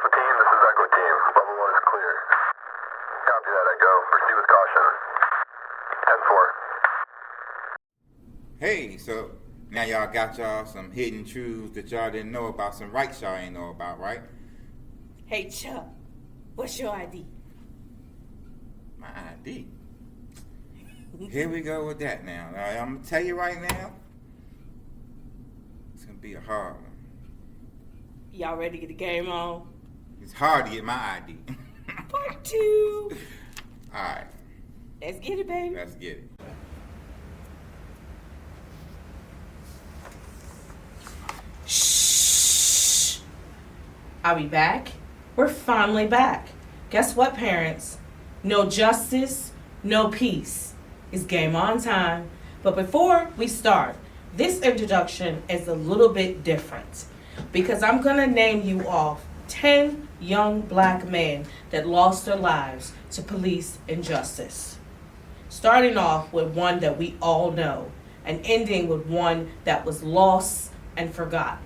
Alpha Team, this is Echo Team. Level 1 is clear. Copy that, Echo. Proceed with caution. 10-4. Hey, so now y'all got y'all some hidden truths that y'all didn't know about, some rights y'all ain't know about, right? Hey, Chuck, what's your ID? My ID? Here we go with that now. I'm going to tell you right now, it's going to be a hard one. Y'all ready to get the game on? It's hard to get my ID. Part 2. All right. Let's get it, baby. Let's get it. Shh. Are we back? We're finally back. Guess what, parents? No justice, no peace. It's game on time. But before we start, this introduction is a little bit different because I'm going to name you off 10 young black men that lost their lives to police injustice. Starting off with one that we all know and ending with one that was lost and forgotten,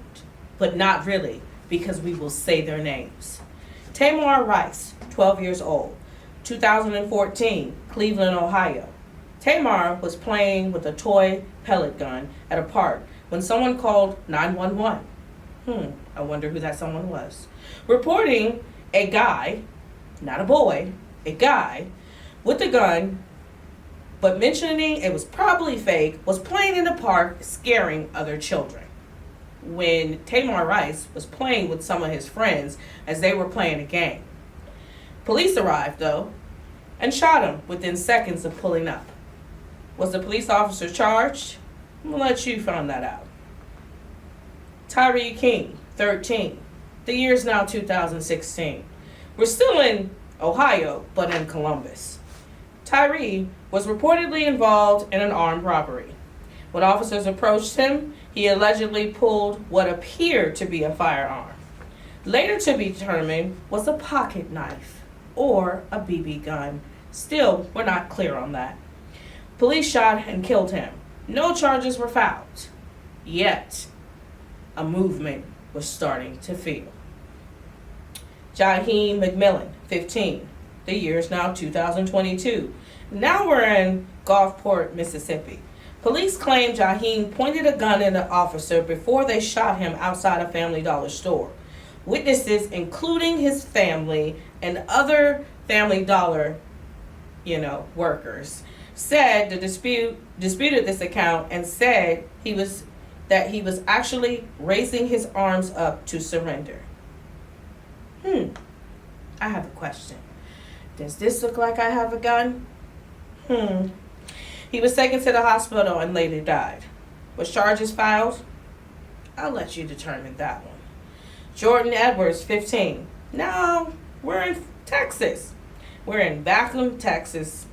but not really, because we will say their names. Tamar Rice, 12 years old, 2014, Cleveland, Ohio. Tamar was playing with a toy pellet gun at a park when someone called 911. I wonder who that someone was. Reporting a guy, not a boy, a guy with a gun, but mentioning it was probably fake, was playing in the park scaring other children. When Tamar Rice was playing with some of his friends as they were playing a game. Police arrived, though, and shot him within seconds of pulling up. Was the police officer charged? I'm going to let you find that out. Tyree King, 13. The year is now 2016. We're still in Ohio, but in Columbus. Tyree was reportedly involved in an armed robbery. When officers approached him, he allegedly pulled what appeared to be a firearm. Later to be determined was a pocket knife or a BB gun. Still, we're not clear on that. Police shot and killed him. No charges were filed. Yet, a movement was starting to feel. Jaheim McMillan, 15. The year is now 2022. Now we're in Gulfport, Mississippi. Police claim Jaheim pointed a gun at an officer before they shot him outside a Family Dollar store. Witnesses, including his family and other Family Dollar, workers, said the disputed this account and said he was actually raising his arms up to surrender. I have a question. Does this look like I have a gun? He was taken to the hospital and later died. Was charges filed? I'll let you determine that one. Jordan Edwards, 15. Now, we're in Texas. We're in Backlund, Texas.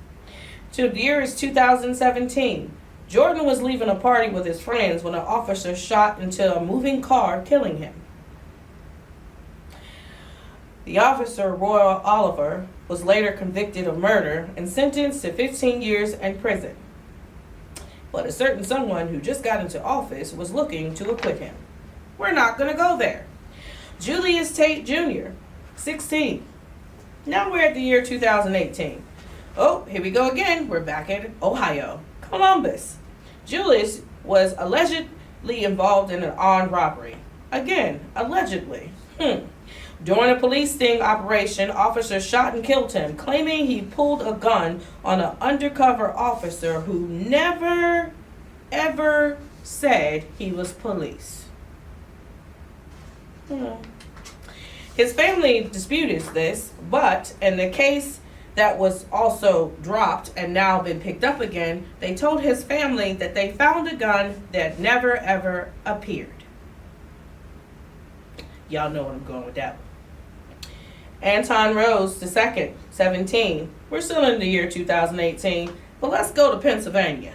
The year is 2017. Jordan was leaving a party with his friends when an officer shot into a moving car, killing him. The officer, Roy Oliver, was later convicted of murder and sentenced to 15 years in prison. But a certain someone who just got into office was looking to acquit him. We're not going to go there. Julius Tate Jr., 16. Now we're at the year 2018. Oh, here we go again. We're back at Ohio, Columbus. Julius was allegedly involved in an armed robbery. Again, allegedly. During a police sting operation, officers shot and killed him, claiming he pulled a gun on an undercover officer who never, ever said he was police. His family disputed this, but in the case that was also dropped and now been picked up again, they told his family that they found a gun that never, ever appeared. Y'all know where I'm going with that one. Anton Rose II, 17. We're still in the year 2018, but let's go to Pennsylvania.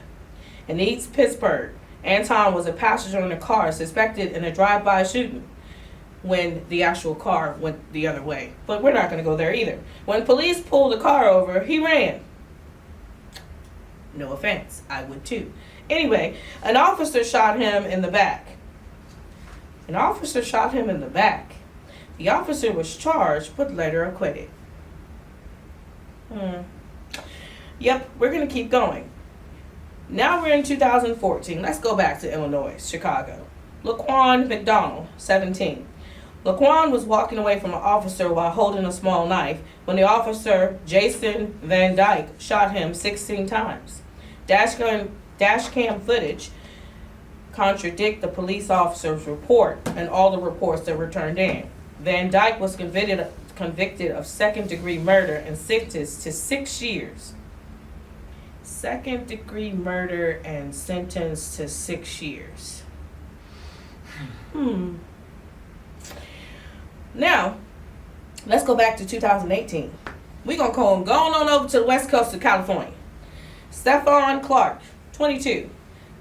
In East Pittsburgh, Anton was a passenger in a car suspected in a drive-by shooting when the actual car went the other way. But we're not going to go there either. When police pulled the car over, he ran. No offense, I would too. Anyway, an officer shot him in the back. The officer was charged but later acquitted. Yep, we're going to keep going. Now we're in 2014. Let's go back to Illinois, Chicago. Laquan McDonald, 17. Laquan was walking away from an officer while holding a small knife when the officer, Jason Van Dyke, shot him 16 times. Dash cam footage contradict the police officer's report and all the reports that were turned in. Van Dyke was convicted of second-degree murder and sentenced to 6 years. Second-degree murder and sentenced to 6 years. Now, let's go back to 2018. We're going to go on over to the west coast of California. Stephon Clark, 22.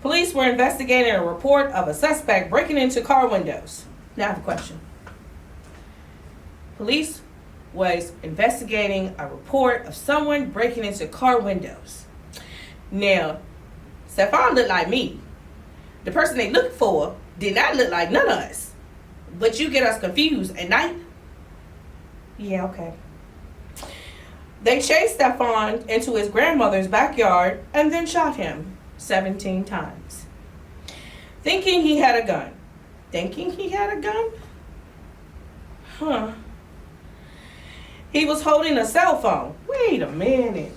Police were investigating a report of a suspect breaking into car windows. Now I have a question. Police was investigating a report of someone breaking into car windows. Now, Stephon looked like me. The person they looked for did not look like none of us. But you get us confused at night? Yeah, okay. They chased Stephon into his grandmother's backyard and then shot him 17 times. Thinking he had a gun. He was holding a cell phone. Wait a minute.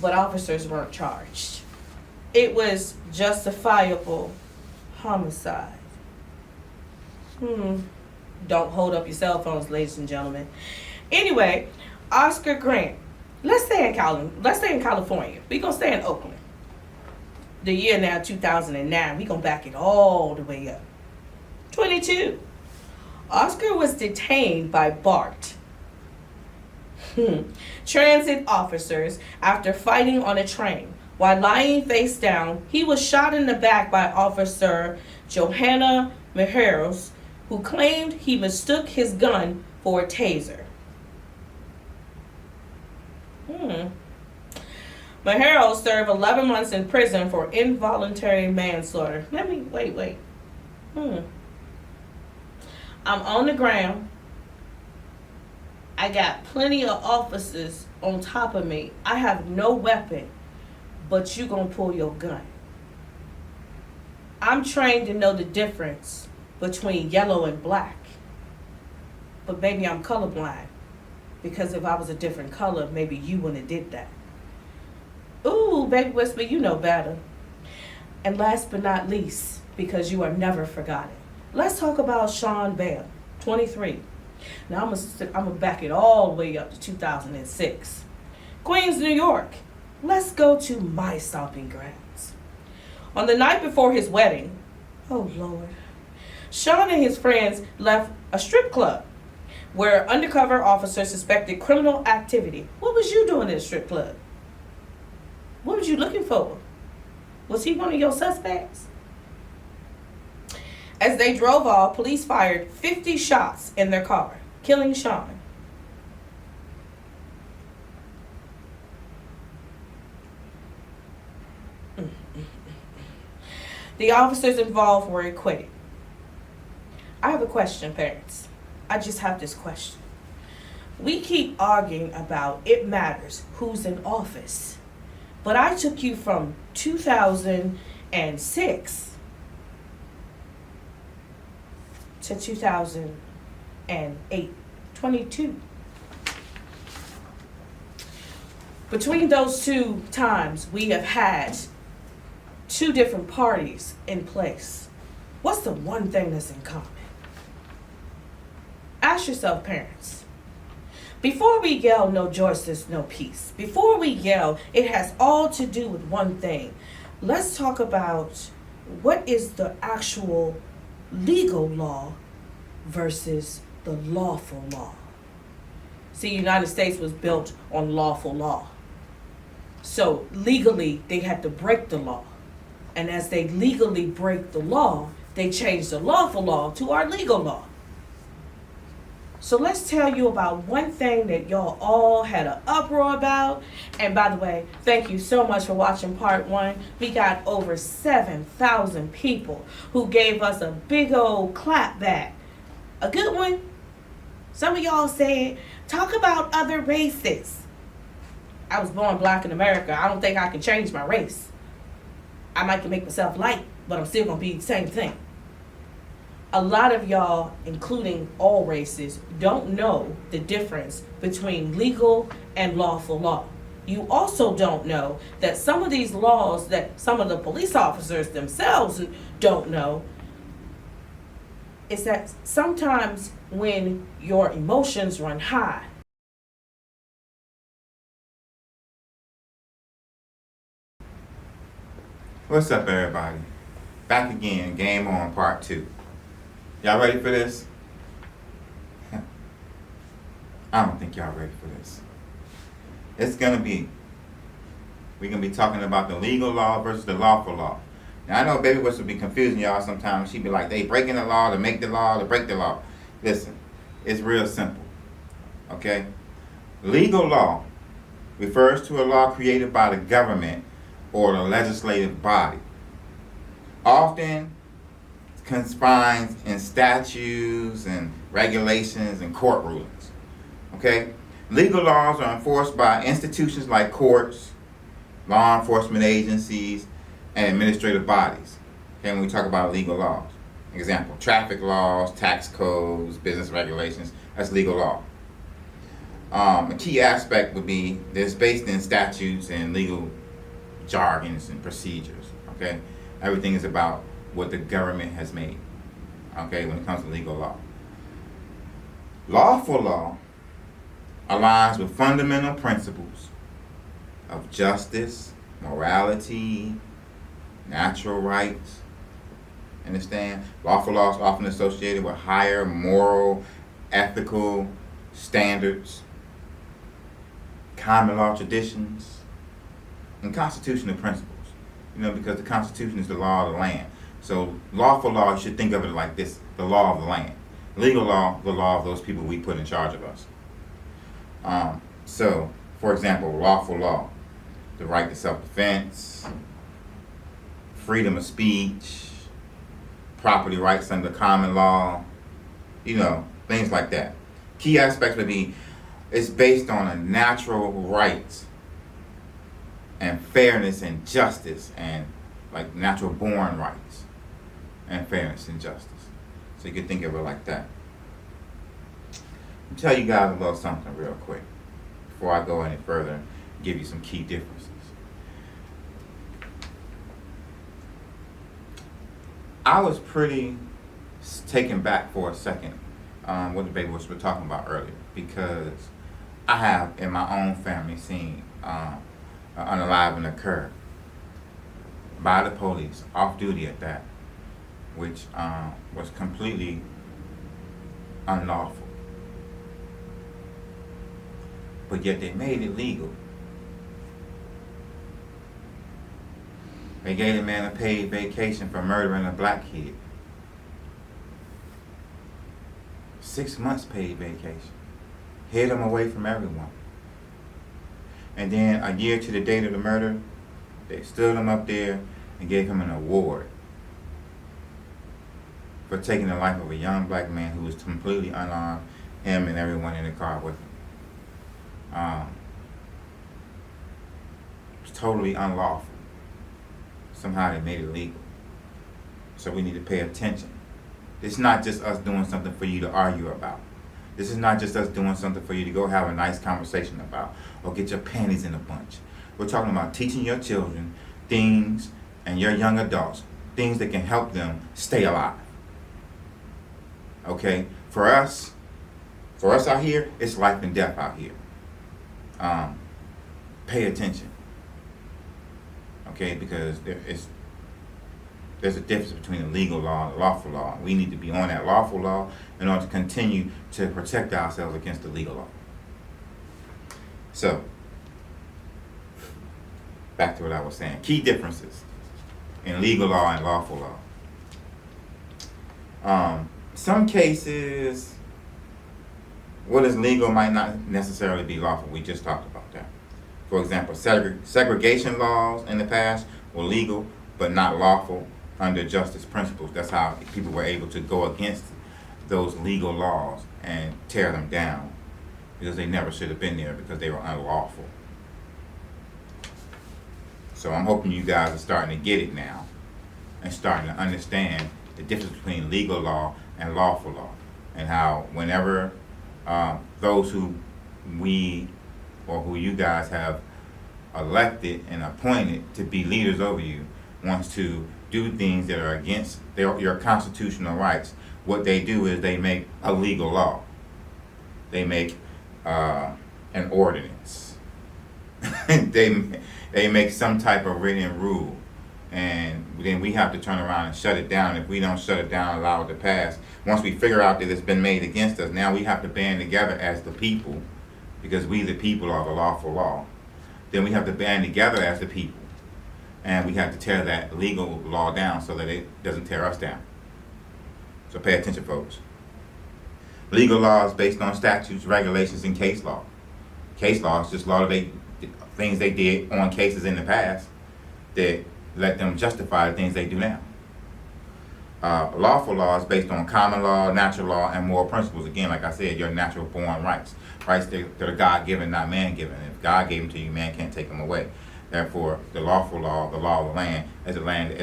But officers weren't charged. It was justifiable homicide. Don't hold up your cell phones, ladies and gentlemen. Anyway, Oscar Grant. Let's stay in California. We're going to stay in Oakland. The year now, 2009. We're going to back it all the way up. 22. Oscar was detained by BART. Transit officers after fighting on a train. While lying face down, he was shot in the back by Officer Johanna Mejeros, who claimed he mistook his gun for a taser. Mejeros served 11 months in prison for involuntary manslaughter. Wait. I'm on the ground. I got plenty of officers on top of me. I have no weapon, but you gonna pull your gun. I'm trained to know the difference between yellow and black. But maybe I'm colorblind. Because if I was a different color, maybe you wouldn't have did that. Ooh, baby whisper, you know better. And last but not least, because you are never forgotten, let's talk about Sean Bell, 23. Now I'm gonna back it all the way up to 2006. Queens, New York. Let's go to my stomping grounds. On the night before his wedding, oh Lord, Sean and his friends left a strip club where undercover officers suspected criminal activity. What was you doing at a strip club? What was you looking for? Was he one of your suspects? As they drove off, police fired 50 shots in their car, killing Sean. The officers involved were acquitted. I have a question, parents. I just have this question. We keep arguing about it matters who's in office. But I took you from 2006 to 2008, 22. Between those two times, we have had two different parties in place. What's the one thing that's in common? Ask yourself, parents. Before we yell, no justice, no peace. Before we yell, it has all to do with one thing. Let's talk about what is the actual legal law versus the lawful law. See, the United States was built on lawful law. So legally, they had to break the law. And as they legally break the law, they changed the lawful law to our legal law. So let's tell you about one thing that y'all all had an uproar about. And by the way, thank you so much for watching part one. We got over 7,000 people who gave us a big old clap back. A good one. Some of y'all said, talk about other races. I was born black in America. I don't think I can change my race. I might can make myself light, but I'm still going to be the same thing. A lot of y'all, including all races, don't know the difference between legal and lawful law. You also don't know that some of these laws that some of the police officers themselves don't know is that sometimes when your emotions run high, What's up, everybody? Back again, Game On Part 2. Y'all ready for this? I don't think y'all ready for this. We're gonna be talking about the legal law versus the lawful law. Now I know Baby Whistle be confusing y'all sometimes. She be like, they breaking the law to make the law to break the law. Listen, it's real simple. Okay? Legal law refers to a law created by the government or the legislative body. Often confined in statutes and regulations and court rulings. Okay? Legal laws are enforced by institutions like courts, law enforcement agencies, and administrative bodies. Okay, when we talk about legal laws. Example, traffic laws, tax codes, business regulations, that's legal law. A key aspect would be that it's based in statutes and legal jargons and procedures. Okay? Everything is about what the government has made, okay, when it comes to legal law. Lawful law aligns with fundamental principles of justice, morality, natural rights. Understand? Lawful law is often associated with higher moral, ethical standards, common law traditions, and constitutional principles. You know, because the Constitution is the law of the land. So lawful law, you should think of it like this, the law of the land. Legal law, the law of those people we put in charge of us. So, for example, lawful law, the right to self-defense, freedom of speech, property rights under common law, you know, things like that. Key aspects would be, it's based on a natural right and fairness and justice and like natural born rights and fairness and justice. So you can think of it like that. I'll tell you guys a little something real quick before I go any further and give you some key differences. I was pretty taken back for a second what the baby was talking about earlier, because I have in my own family seen an unaliving occur by the police, off duty at that, which was completely unlawful. But yet they made it legal. They gave the man a paid vacation for murdering a black kid. 6 months paid vacation. Hid him away from everyone. And then a year to the date of the murder, they stood him up there and gave him an award for taking the life of a young black man who was completely unarmed, him and everyone in the car with him. It's totally unlawful. Somehow they made it legal. So we need to pay attention. It's not just us doing something for you to argue about. This is not just us doing something for you to go have a nice conversation about or get your panties in a bunch. We're talking about teaching your children things and your young adults, things that can help them stay alive. Okay? For us out here, it's life and death out here. Pay attention. Okay? Because there's a difference between the legal law and the lawful law. We need to be on that lawful law in order to continue to protect ourselves against the legal law. So, back to what I was saying. Key differences in legal law and lawful law. Some cases, what is legal might not necessarily be lawful. We just talked about that. For example, segregation laws in the past were legal but not lawful under justice principles. That's how people were able to go against those legal laws and tear them down, because they never should have been there because they were unlawful. So I'm hoping you guys are starting to get it now and starting to understand the difference between legal law and lawful law, and how whenever those who we or who you guys have elected and appointed to be leaders over you wants to do things that are against your constitutional rights, what they do is they make a legal law. They make an ordinance. They make some type of written rule, and then we have to turn around and shut it down. If we don't shut it down, allow it to pass, once we figure out that it's been made against us, now we have to band together as the people, because we the people are the lawful law. Then we have to band together as the people, and we have to tear that legal law down so that it doesn't tear us down. So pay attention, folks. Legal law is based on statutes, regulations, and case law. Case law is just a lot of things they did on cases in the past that let them justify the things they do now. Lawful law is based on common law, natural law, and moral principles. Again, like I said, your natural born rights. Rights that are God-given, not man-given. If God gave them to you, man can't take them away. Therefore, the lawful law, the law of the land, is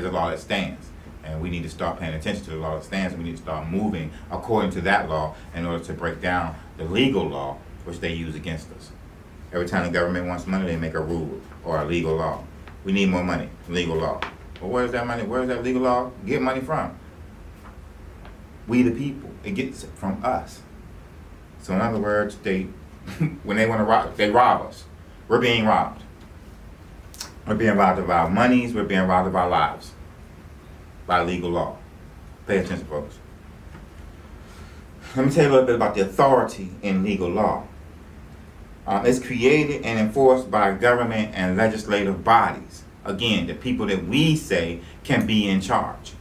a law that stands. And we need to start paying attention to the law that stands, and we need to start moving according to that law in order to break down the legal law which they use against us. Every time the government wants money, they make a rule or a legal law. We need more money, legal law. Well, where's that money? Where's that legal law get money from? We the people. It gets it from us. So in other words, when they want to rob, they rob us. We're being robbed. We're being robbed of our monies. We're being robbed of our lives by legal law. Pay attention, folks. Let me tell you a little bit about the authority in legal law. It's created and enforced by government and legislative bodies. Again, the people that we say can be in charge.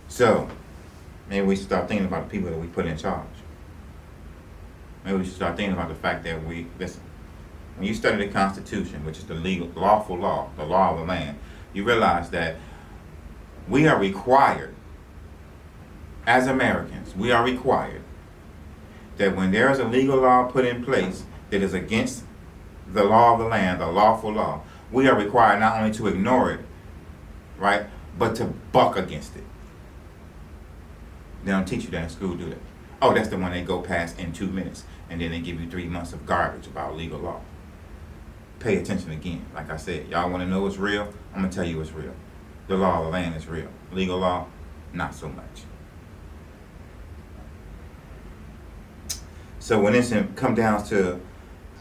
So, maybe we should start thinking about the people that we put in charge. Maybe we should start thinking about the fact that listen, when you study the Constitution, which is the lawful law, the law of the land, you realize that we are required, as Americans, we are required that when there is a legal law put in place that is against the law of the land, the lawful law, we are required not only to ignore it, right, but to buck against it. They don't teach you that in school, do they? Oh, that's the one they go past in 2 minutes, and then they give you 3 months of garbage about legal law. Pay attention again. Like I said, y'all want to know what's real? I'm going to tell you what's real. The law of the land is real. Legal law, not so much. So when this comes down to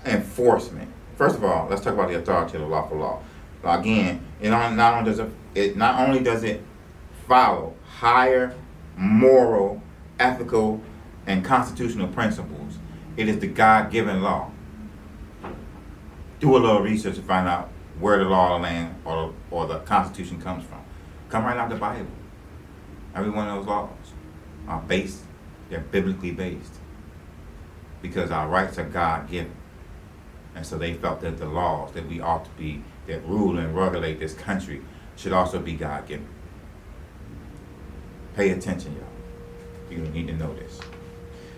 enforcement, first of all, let's talk about the authority of the lawful law. Again, not only does it follow higher moral, ethical, and constitutional principles, it is the God-given law. Do a little research to find out where the law of the land or the Constitution comes from. Come right out of the Bible. Every one of those laws are based, they're biblically based, because our rights are God-given. And so they felt that the laws that we ought to be, that rule and regulate this country, should also be God-given. Pay attention, y'all. You need to know this.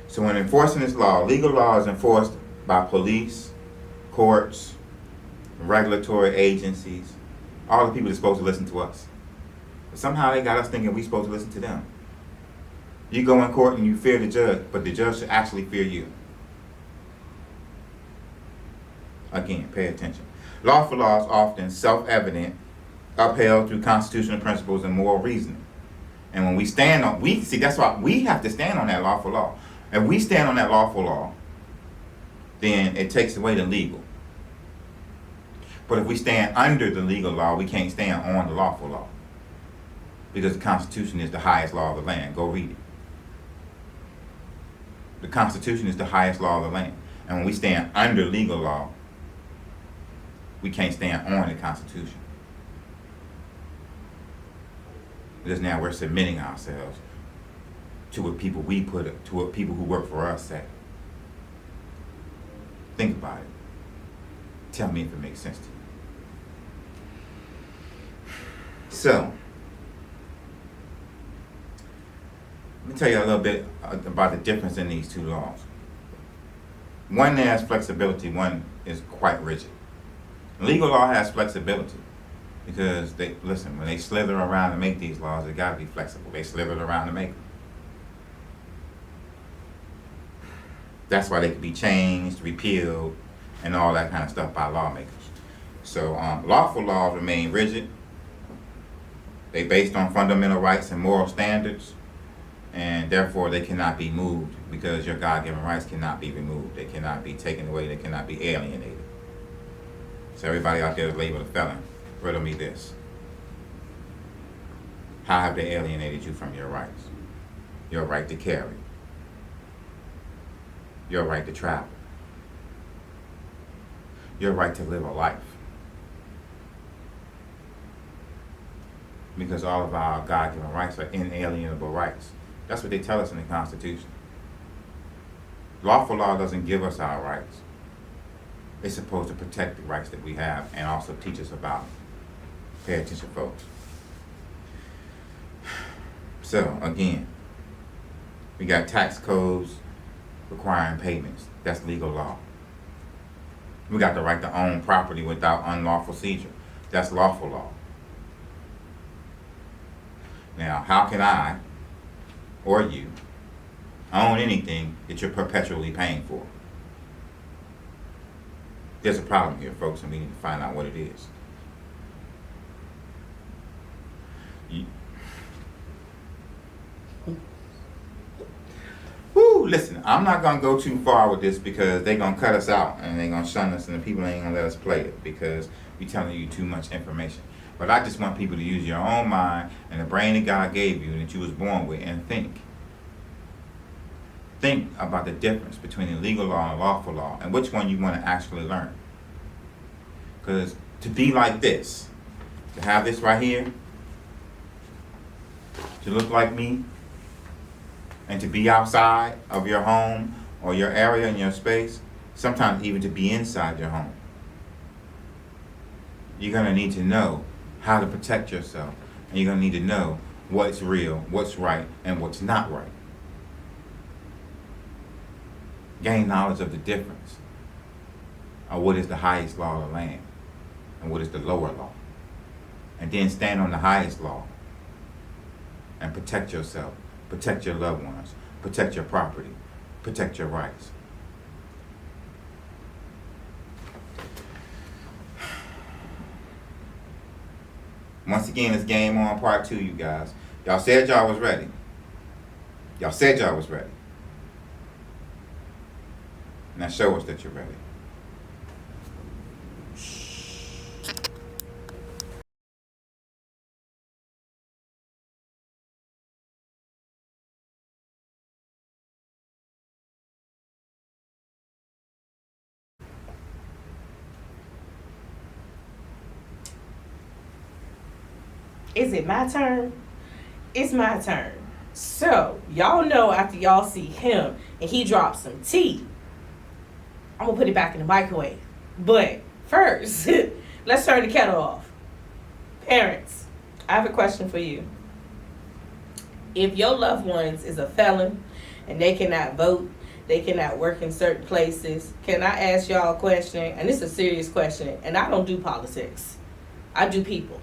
So when enforcing this law, legal law is enforced by police, courts, regulatory agencies, all the people that's supposed to listen to us. But somehow they got us thinking we're supposed to listen to them. You go in court and you fear the judge, but the judge should actually fear you. Again, pay attention. Lawful law is often self-evident, upheld through constitutional principles and moral reasoning. And when we stand on, that's why we have to stand on that lawful law. If we stand on that lawful law, then it takes away the legal. But if we stand under the legal law, we can't stand on the lawful law, because the Constitution is the highest law of the land. Go read it. The Constitution is the highest law of the land. And when we stand under legal law, we can't stand on the Constitution, because now we're submitting ourselves to what people to what people who work for us say. Think about it. Tell me if it makes sense to you. So, let me tell you a little bit about the difference in these two laws. One has flexibility, one is quite rigid. Legal law has flexibility because when they slither around to make these laws, they gotta be flexible. They slithered around to make them. That's why they can be changed, repealed, and all that kind of stuff by lawmakers. So lawful laws remain rigid. They based on fundamental rights and moral standards, and therefore they cannot be moved because your God-given rights cannot be removed. They cannot be taken away. They cannot be alienated. So everybody out there is labeled a felon. Riddle me this. How have they alienated you from your rights? Your right to carry. Your right to travel. Your right to live a life. Because all of our God-given rights are inalienable rights. That's what they tell us in the Constitution. Lawful law doesn't give us our rights. It's supposed to protect the rights that we have and also teach us about them. Pay attention, folks. So, again, we got tax codes requiring payments. That's legal law. We got the right to own property without unlawful seizure. That's lawful law. Now, how can I or you own anything that you're perpetually paying for? There's a problem here, folks, and we need to find out what it is. Listen, I'm not going to go too far with this because they're going to cut us out and they're going to shun us and the people ain't going to let us play it because we're telling you too much information. But I just want people to use your own mind and the brain that God gave you and that you was born with and think. Think about the difference between the legal law and lawful law and which one you want to actually learn. Because to be like this, to have this right here, to look like me, and to be outside of your home or your area and your space, sometimes even to be inside your home, you're going to need to know how to protect yourself. And you're going to need to know what's real, what's right, and what's not right. Gain knowledge of the difference of what is the highest law of the land and what is the lower law. And then stand on the highest law and protect yourself, protect your loved ones, protect your property, protect your rights. Once again, it's Game On Part 2, you guys. Y'all said y'all was ready. Y'all said y'all was ready. Now show us that you're ready. Is it my turn? It's my turn. So, y'all know after y'all see him and he drops some tea, I'm gonna put it back in the microwave. But first, let's turn the kettle off. Parents, I have a question for you. If your loved ones is a felon and they cannot vote, they cannot work in certain places, can I ask y'all a question? And this is a serious question, and I don't do politics. I do people.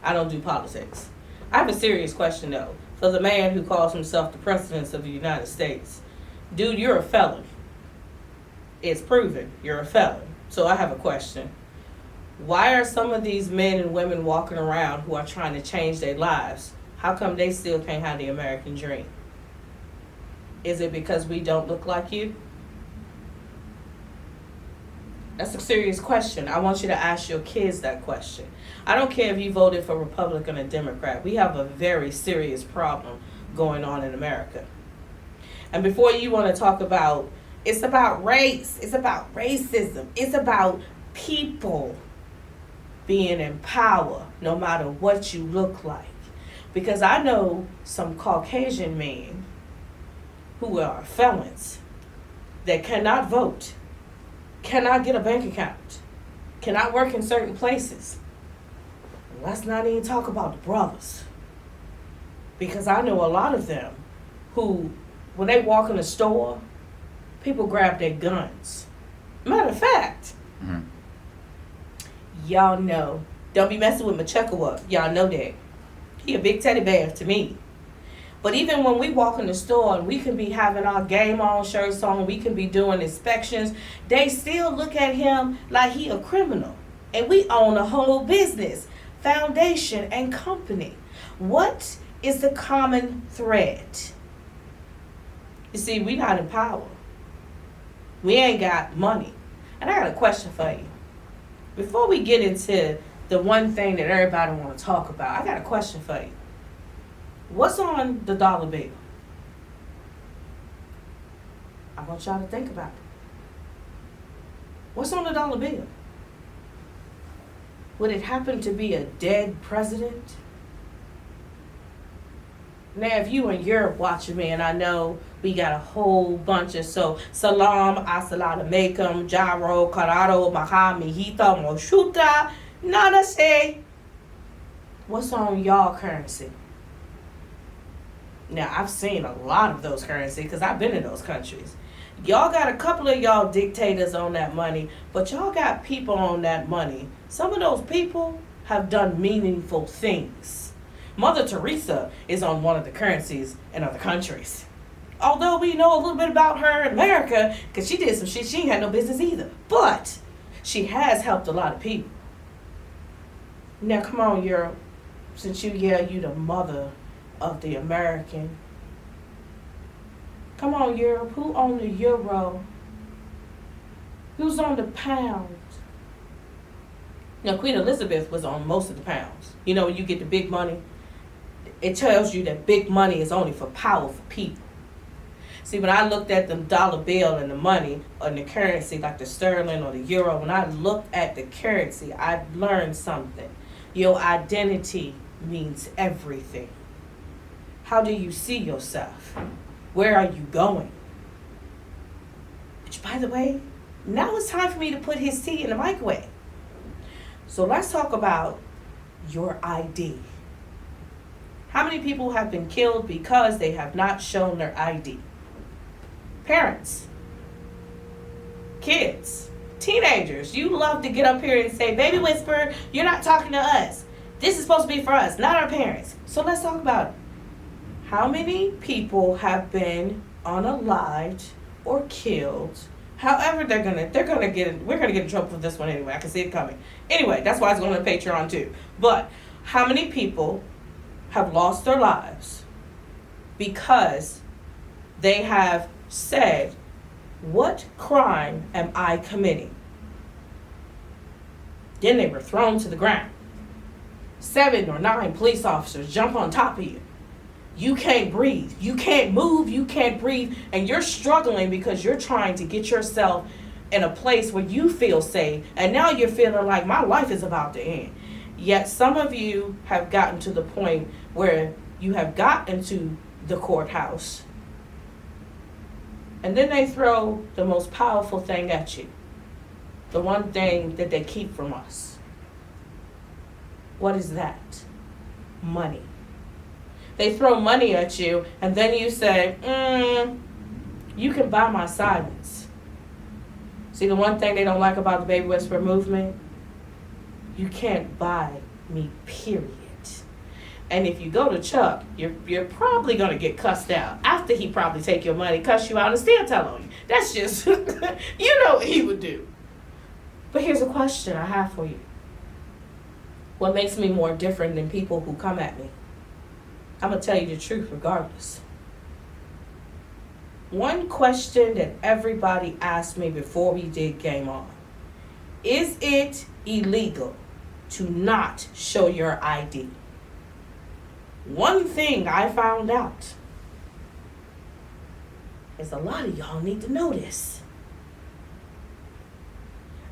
I don't do politics. I have a serious question, though, for the man who calls himself the President of the United States. Dude, you're a felon. It's proven you're a felon. So I have a question. Why are some of these men and women walking around who are trying to change their lives, how come they still can't have the American dream? Is it because we don't look like you? That's a serious question. I want you to ask your kids that question. I don't care if you voted for Republican or Democrat. We have a very serious problem going on in America. And before you want to talk about, it's about race, it's about racism, it's about people being in power no matter what you look like. Because I know some Caucasian men who are felons that cannot vote, cannot get a bank account, cannot work in certain places. Let's not even talk about the brothers. Because I know a lot of them who, when they walk in the store, people grab their guns. Matter of fact, y'all know, don't be messing with my Chuckawuck. Y'all know that. He a big teddy bear to me. But even when we walk in the store and we can be having our game on shirts on, we can be doing inspections, they still look at him like he a criminal. And we own a whole business, foundation, and company. What is the common thread? You see, we not in power. We ain't got money. And I got a question for you. Before we get into the one thing that everybody want to talk about, I got a question for you. What's on the dollar bill? I want y'all to think about it. What's on the dollar bill? Would it happen to be a dead president? Now, if you in Europe watching me, and I know we got a whole bunch of, so salam, assalamu alaikum, jaro, karado, maha, mihita, moshuta, namaste. What's on y'all currency? Now, I've seen a lot of those currency because I've been in those countries. Y'all got a couple of y'all dictators on that money, but y'all got people on that money. Some of those people have done meaningful things. Mother Teresa is on one of the currencies in other countries. Although we know a little bit about her in America, because she did some shit she ain't had no business either. But she has helped a lot of people. Now, come on, Europe. Since you the mother of the American. Come on, Europe. Who owned the euro? Who's on the pound? Now, Queen Elizabeth was on most of the pounds. You know, when you get the big money, it tells you that big money is only for powerful people. See, when I looked at the dollar bill and the money and the currency, like the sterling or the euro, when I looked at the currency, I learned something. Your identity means everything. How do you see yourself? Where are you going? Which, by the way, now it's time for me to put his tea in the microwave. So let's talk about your ID. How many people have been killed because they have not shown their ID? Parents, kids, teenagers, you love to get up here and say, baby whisper, you're not talking to us. This is supposed to be for us, not our parents. So let's talk about it. How many people have been unalived or killed? However, we're gonna get in trouble for this one anyway. I can see it coming. Anyway, that's why it's going to Patreon too. But how many people have lost their lives because they have said, what crime am I committing? Then they were thrown to the ground. 7 or 9 police officers jump on top of you. You can't breathe. You can't move. You can't breathe. And you're struggling because you're trying to get yourself in a place where you feel safe. And now you're feeling like my life is about to end. Yet some of you have gotten to the point where you have gotten to the courthouse. And then they throw the most powerful thing at you. The one thing that they keep from us. What is that? Money. They throw money at you, and then you say, you can buy my silence. See, the one thing they don't like about the Baby Whisperer movement, you can't buy me, period. And if you go to Chuck, you're probably going to get cussed out. After he probably take your money, cuss you out, and still tell on you. That's just, you know what he would do. But here's a question I have for you. What makes me more different than people who come at me? I'm going to tell you the truth regardless. One question that everybody asked me before we did Game On. Is it illegal to not show your ID? One thing I found out is a lot of y'all need to know this.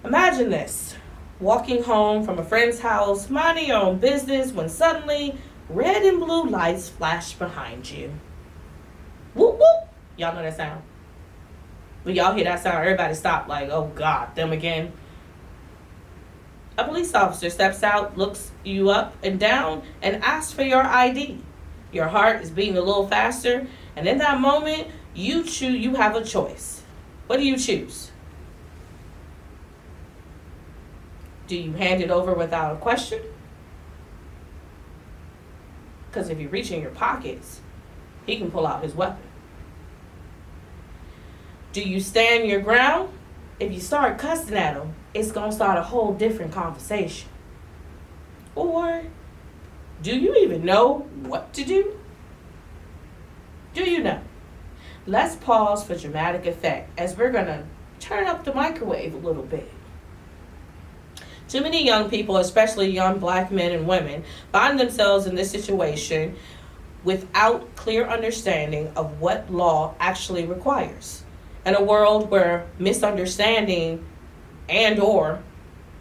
Imagine this. Walking home from a friend's house, minding your own business, when suddenly red and blue lights flash behind you. Whoop whoop! Y'all know that sound? When y'all hear that sound, everybody stop like, oh God, them again. A police officer steps out, looks you up and down, and asks for your ID. Your heart is beating a little faster, and in that moment, you have a choice. What do you choose? Do you hand it over without a question? Because if you reach in your pockets, he can pull out his weapon. Do you stand your ground? If you start cussing at him, it's going to start a whole different conversation. Or do you even know what to do? Do you know? Let's pause for dramatic effect as we're going to turn up the microwave a little bit. Too many young people, especially young black men and women, find themselves in this situation without clear understanding of what law actually requires. In a world where misunderstanding and or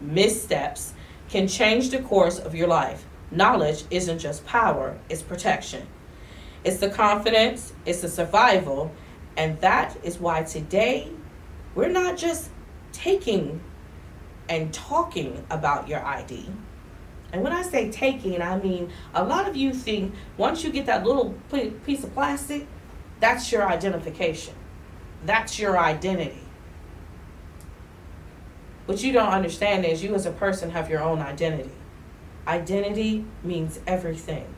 missteps can change the course of your life, knowledge isn't just power, it's protection. It's the confidence, it's the survival, and that is why today we're not just taking and talking about your ID. And when I say taking, I mean a lot of you think once you get that little piece of plastic, that's your identification. That's your identity. What you don't understand is you as a person have your own identity. Identity means everything.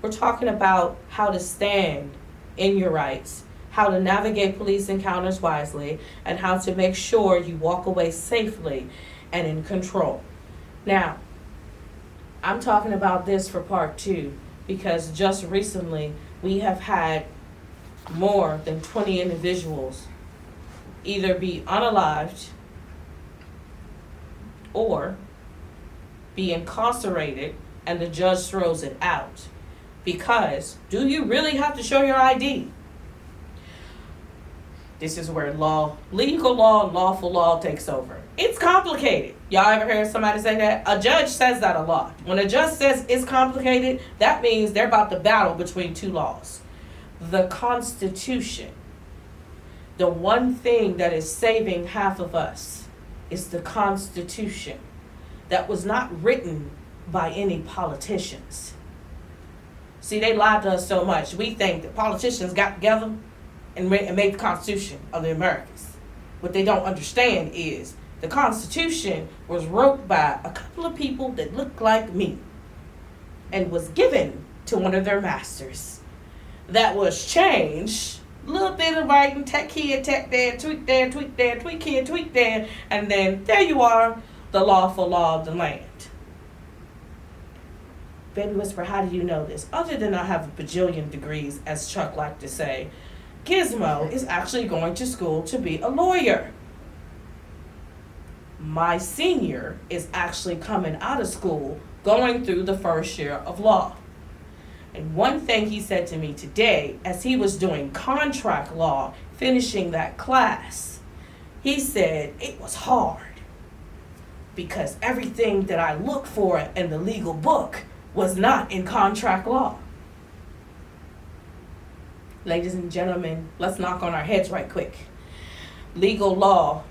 We're talking about how to stand in your rights, how to navigate police encounters wisely, and how to make sure you walk away safely and in control. Now, I'm talking about this for part 2 because just recently we have had more than 20 individuals either be unalived or be incarcerated, and the judge throws it out. Because do you really have to show your ID? This is where legal law, and lawful law takes over. It's complicated. Y'all ever heard somebody say that? A judge says that a lot. When a judge says it's complicated, that means they're about to battle between two laws. The Constitution. The one thing that is saving half of us is the Constitution that was not written by any politicians. See, they lied to us so much. We think that politicians got together and made the Constitution of the Americas. What they don't understand is the Constitution was wrote by a couple of people that looked like me and was given to one of their masters. That was changed, a little bit of writing, tech here, tech there, tweak there, tweak there, tweak here, tweak there, and then there you are, the lawful law of the land. Baby Whisper, how do you know this? Other than I have a bajillion degrees, as Chuck liked to say, Gizmo is actually going to school to be a lawyer. My senior is actually coming out of school, going through the first year of law. And one thing he said to me today, as he was doing contract law, finishing that class, he said it was hard because everything that I look for in the legal book was not in contract law. Ladies and gentlemen, let's knock on our heads right quick. Legal law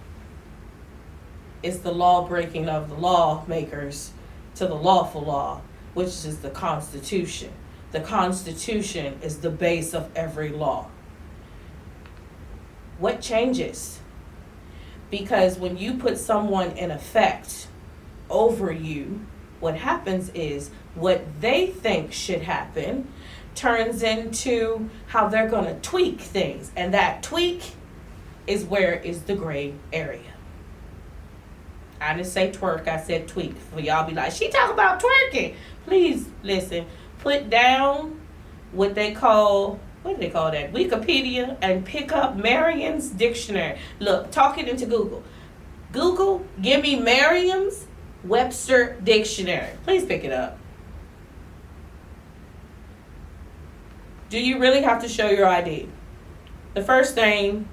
is the law breaking of the lawmakers to the lawful law, which is the Constitution. The Constitution is the base of every law. What changes? Because when you put someone in effect over you, what happens is what they think should happen turns into how they're going to tweak things. And that tweak is where is the gray area. I didn't say twerk, I said tweak. For y'all be like, she talk about twerking. Please listen. Put down what do they call that? Wikipedia, and pick up Merriam's dictionary. Look, talk it into Google. Google, give me Merriam's Webster dictionary. Please pick it up. Do you really have to show your ID? The first thing,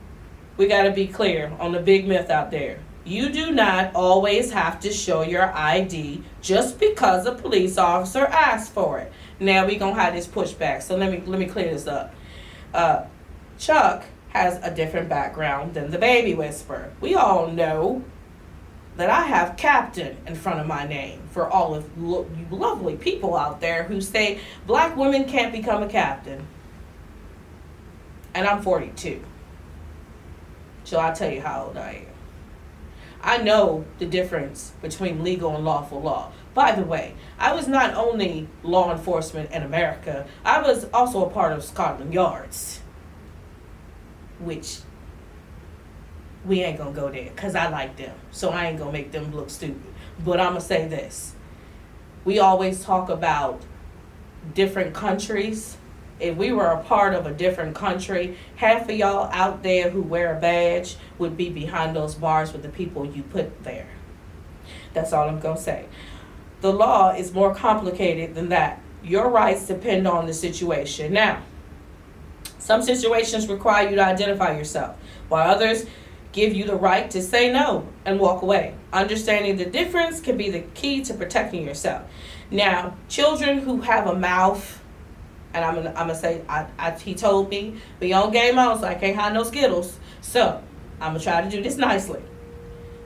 we got to be clear on the big myth out there. You do not always have to show your ID just because a police officer asks for it. Now we're going to have this pushback, so let me clear this up. Chuck has a different background than the baby whisperer. We all know that I have captain in front of my name for all of you lovely people out there who say black women can't become a captain. And I'm 42. So I'll tell you how old I am. I know the difference between legal and lawful law. By the way, I was not only law enforcement in America, I was also a part of Scotland Yards. Which we ain't gonna go there because I like them. So I ain't gonna make them look stupid. But I'm gonna say this. We always talk about different countries. If we were a part of a different country, half of y'all out there who wear a badge would be behind those bars with the people you put there. That's all I'm gonna say. The law is more complicated than that. Your rights depend on the situation. Now, some situations require you to identify yourself, while others give you the right to say no and walk away. Understanding the difference can be the key to protecting yourself. Now, children who have a mouth, and I'm gonna say, he told me, be on game on, so I can't have no Skittles. So, I'm gonna try to do this nicely.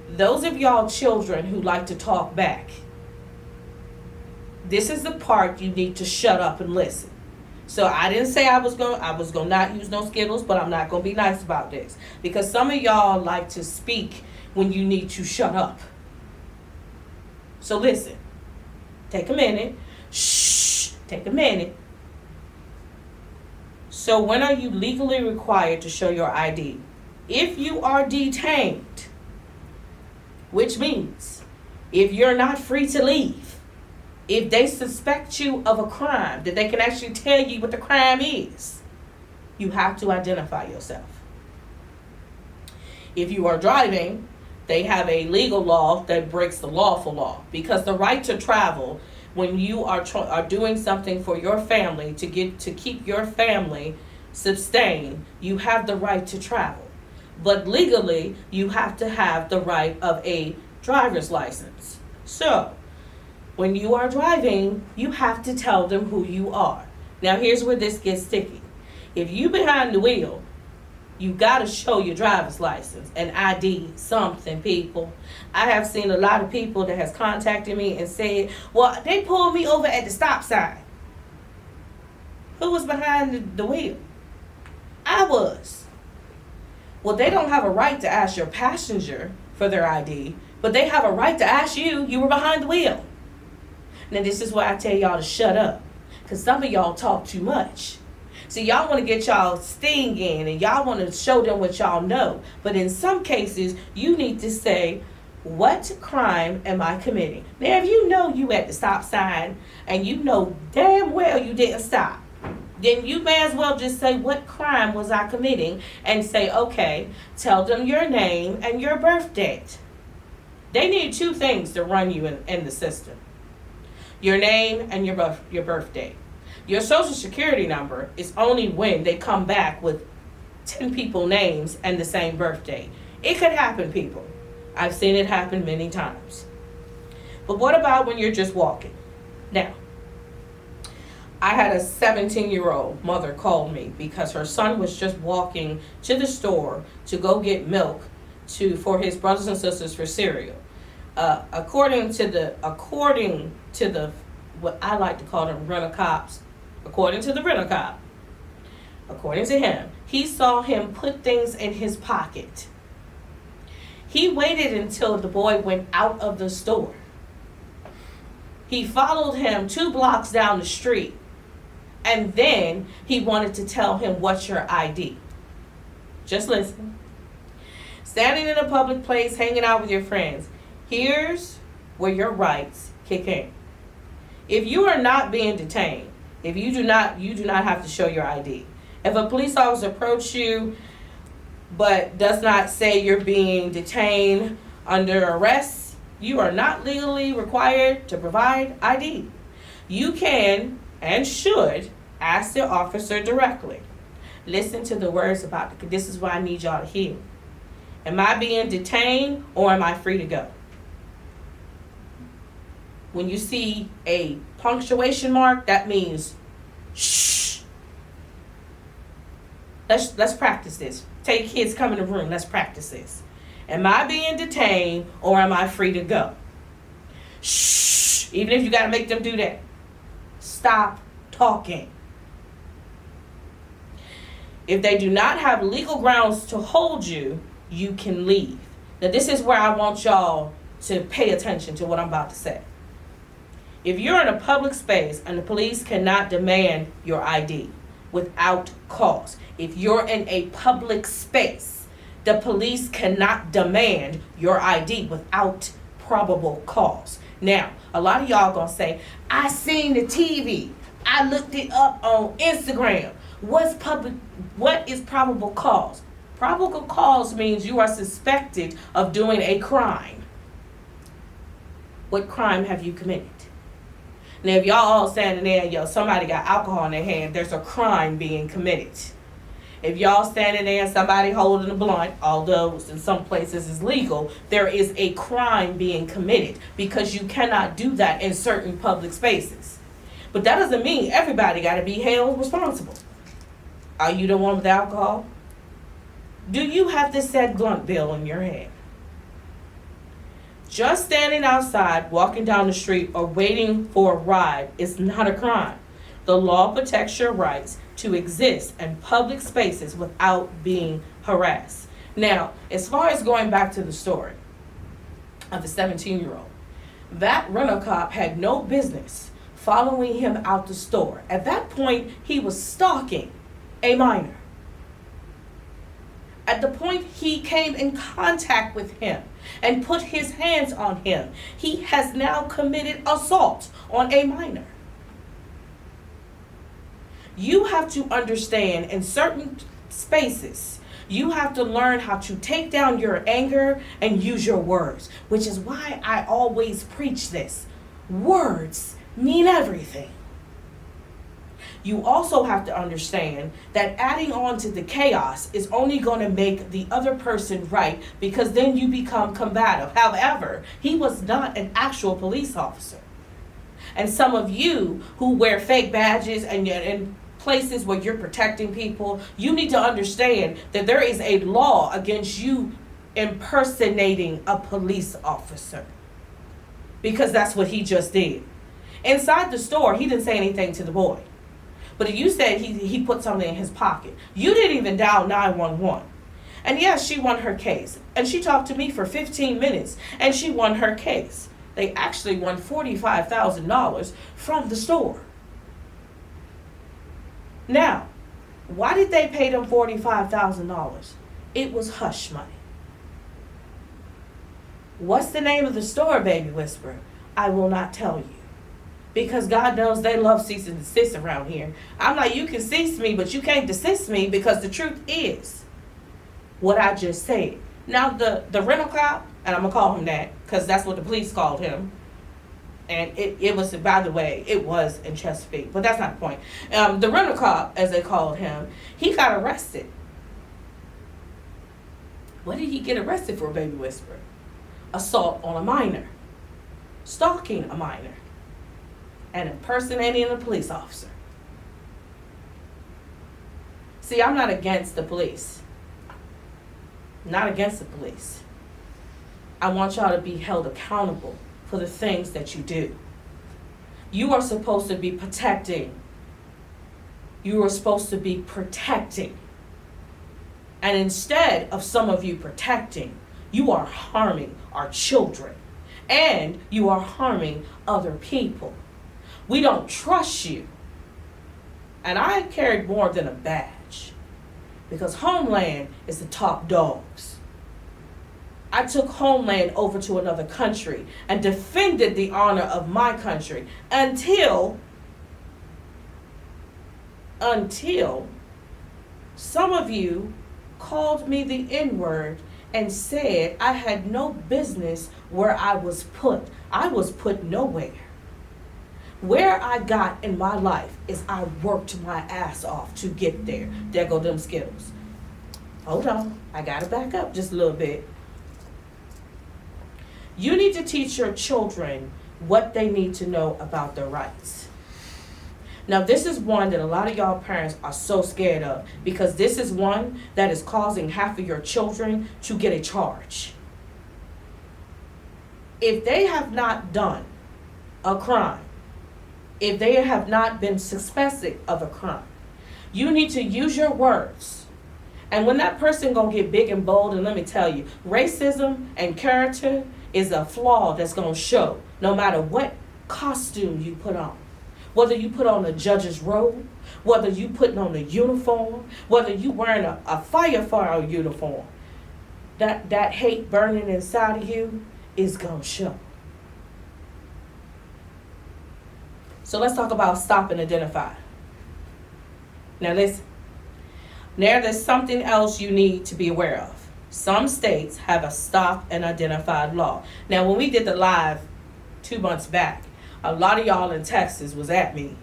Those of y'all children who like to talk back, this is the part you need to shut up and listen. So I didn't say I was gonna not use no Skittles, but I'm not gonna be nice about this. Because some of y'all like to speak when you need to shut up. So listen, take a minute. Shh, take a minute. So when are you legally required to show your ID? If you are detained, which means if you're not free to leave, if they suspect you of a crime, that they can actually tell you what the crime is, you have to identify yourself. If you are driving, they have a legal law that breaks the lawful law, because the right to travel, when you are doing something for your family to keep your family sustained, you have the right to travel. But legally, you have to have the right of a driver's license. So, when you are driving, you have to tell them who you are. Now, here's where this gets sticky. If you behind the wheel, you got to show your driver's license and ID something, people. I have seen a lot of people that has contacted me and said, well, they pulled me over at the stop sign. Who was behind the wheel? I was. Well, they don't have a right to ask your passenger for their ID, but they have a right to ask you. You were behind the wheel. Now, this is why I tell y'all to shut up, because some of y'all talk too much. So y'all want to get y'all sting in, and y'all want to show them what y'all know. But in some cases, you need to say, what crime am I committing? Now, if you know you at the stop sign, and you know damn well you didn't stop, then you may as well just say, what crime was I committing? And say, okay, tell them your name and your birth date. They need two things to run you in the system. Your name and your birth date. Your social security number is only when they come back with 10 people names and the same birth date. It could happen, people. I've seen it happen many times. But what about when you're just walking? Now, I had a 17-year-old mother call me because her son was just walking to the store to go get milk for his brothers and sisters for cereal. According to the what I like to call them rent-a-cops, according to the rent-a-cop, according to him, he saw him put things in his pocket. He waited until the boy went out of the store. He followed him 2 blocks down the street, and then he wanted to tell him, what's your ID? Just listen. Standing in a public place, hanging out with your friends. Here's where your rights kick in. If you are not being detained, if you do not have to show your ID. If a police officer approaches you but does not say you're being detained under arrest, you are not legally required to provide ID. You can and should ask the officer directly. Listen to the words about it. This is what I need y'all to hear. Am I being detained or am I free to go? When you see a punctuation mark, that means shh. Let's practice this. Tell your kids, come in the room. Let's practice this. Am I being detained or am I free to go? Shh. Even if you got to make them do that. Stop talking. If they do not have legal grounds to hold you, you can leave. Now, this is where I want y'all to pay attention to what I'm about to say. If you're in a public space and the police cannot demand your ID without cause, if you're in a public space, the police cannot demand your ID without probable cause. Now, a lot of y'all gonna say, I seen the TV. I looked it up on Instagram. What is probable cause? Probable cause means you are suspected of doing a crime. What crime have you committed? Now, if y'all all standing there and somebody got alcohol in their hand, there's a crime being committed. If y'all standing there and somebody holding a blunt, although in some places is legal, there is a crime being committed because you cannot do that in certain public spaces. But that doesn't mean everybody got to be held responsible. Are you the one with alcohol? Do you have this said blunt bill in your hand? Just standing outside, walking down the street, or waiting for a ride is not a crime. The law protects your rights to exist in public spaces without being harassed. Now, as far as going back to the story of the 17-year-old, that rent-a-cop had no business following him out the store. At that point, he was stalking a minor. At the point he came in contact with him and put his hands on him, he has now committed assault on a minor. You have to understand in certain spaces, you have to learn how to take down your anger and use your words, which is why I always preach this. Words mean everything. You also have to understand that adding on to the chaos is only going to make the other person right, because then you become combative. However, he was not an actual police officer. And some of you who wear fake badges and in places where you're protecting people, you need to understand that there is a law against you impersonating a police officer, because that's what he just did. Inside the store, he didn't say anything to the boy. But if you said he put something in his pocket, you didn't even dial 911. And yes, she won her case. And she talked to me for 15 minutes, and she won her case. They actually won $45,000 from the store. Now, why did they pay them $45,000? It was hush money. What's the name of the store, Baby Whisperer? I will not tell you. Because God knows they love cease and desist around here. I'm like, you can cease me, but you can't desist me, because the truth is what I just said. Now, the rental cop, and I'm going to call him that because that's what the police called him. And it was, by the way, it was in Chesapeake, but that's not the point. The rental cop, as they called him, he got arrested. What did he get arrested for, Baby Whisperer? Assault on a minor. Stalking a minor. And impersonating a police officer. See, I'm not against the police. Not against the police. I want y'all to be held accountable for the things that you do. You are supposed to be protecting. You are supposed to be protecting. And instead of some of you protecting, you are harming our children. And you are harming other people. We don't trust you. And I carried more than a badge, because Homeland is the top dogs. I took Homeland over to another country and defended the honor of my country until some of you called me the N-word and said I had no business where I was put. I was put nowhere. Where I got in my life is I worked my ass off to get there. There go them Skittles. Hold on, I gotta back up just a little bit. You need to teach your children what they need to know about their rights. Now, this is one that a lot of y'all parents are so scared of because this is one that is causing half of your children to get a charge. If they have not done a crime, if they have not been suspected of a crime, you need to use your words. And when that person gonna get big and bold, and let me tell you, racism and character is a flaw that's gonna show no matter what costume you put on. Whether you put on a judge's robe, whether you putting on a uniform, whether you wearing a firefighter uniform, that hate burning inside of you is gonna show. So let's talk about stop and identify. Now listen, there's something else you need to be aware of. Some states have a stop and identify law. Now when we did the live 2 months back, a lot of y'all in Texas was at me.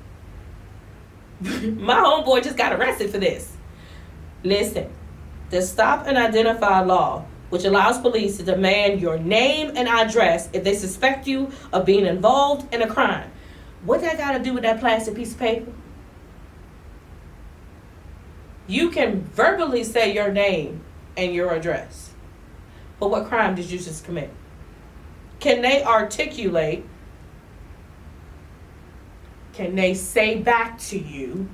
My homeboy just got arrested for this. Listen, the stop and identify law, which allows police to demand your name and address if they suspect you of being involved in a crime. What that got to do with that plastic piece of paper? You can verbally say your name and your address. But what crime did you just commit? Can they articulate? Can they say back to you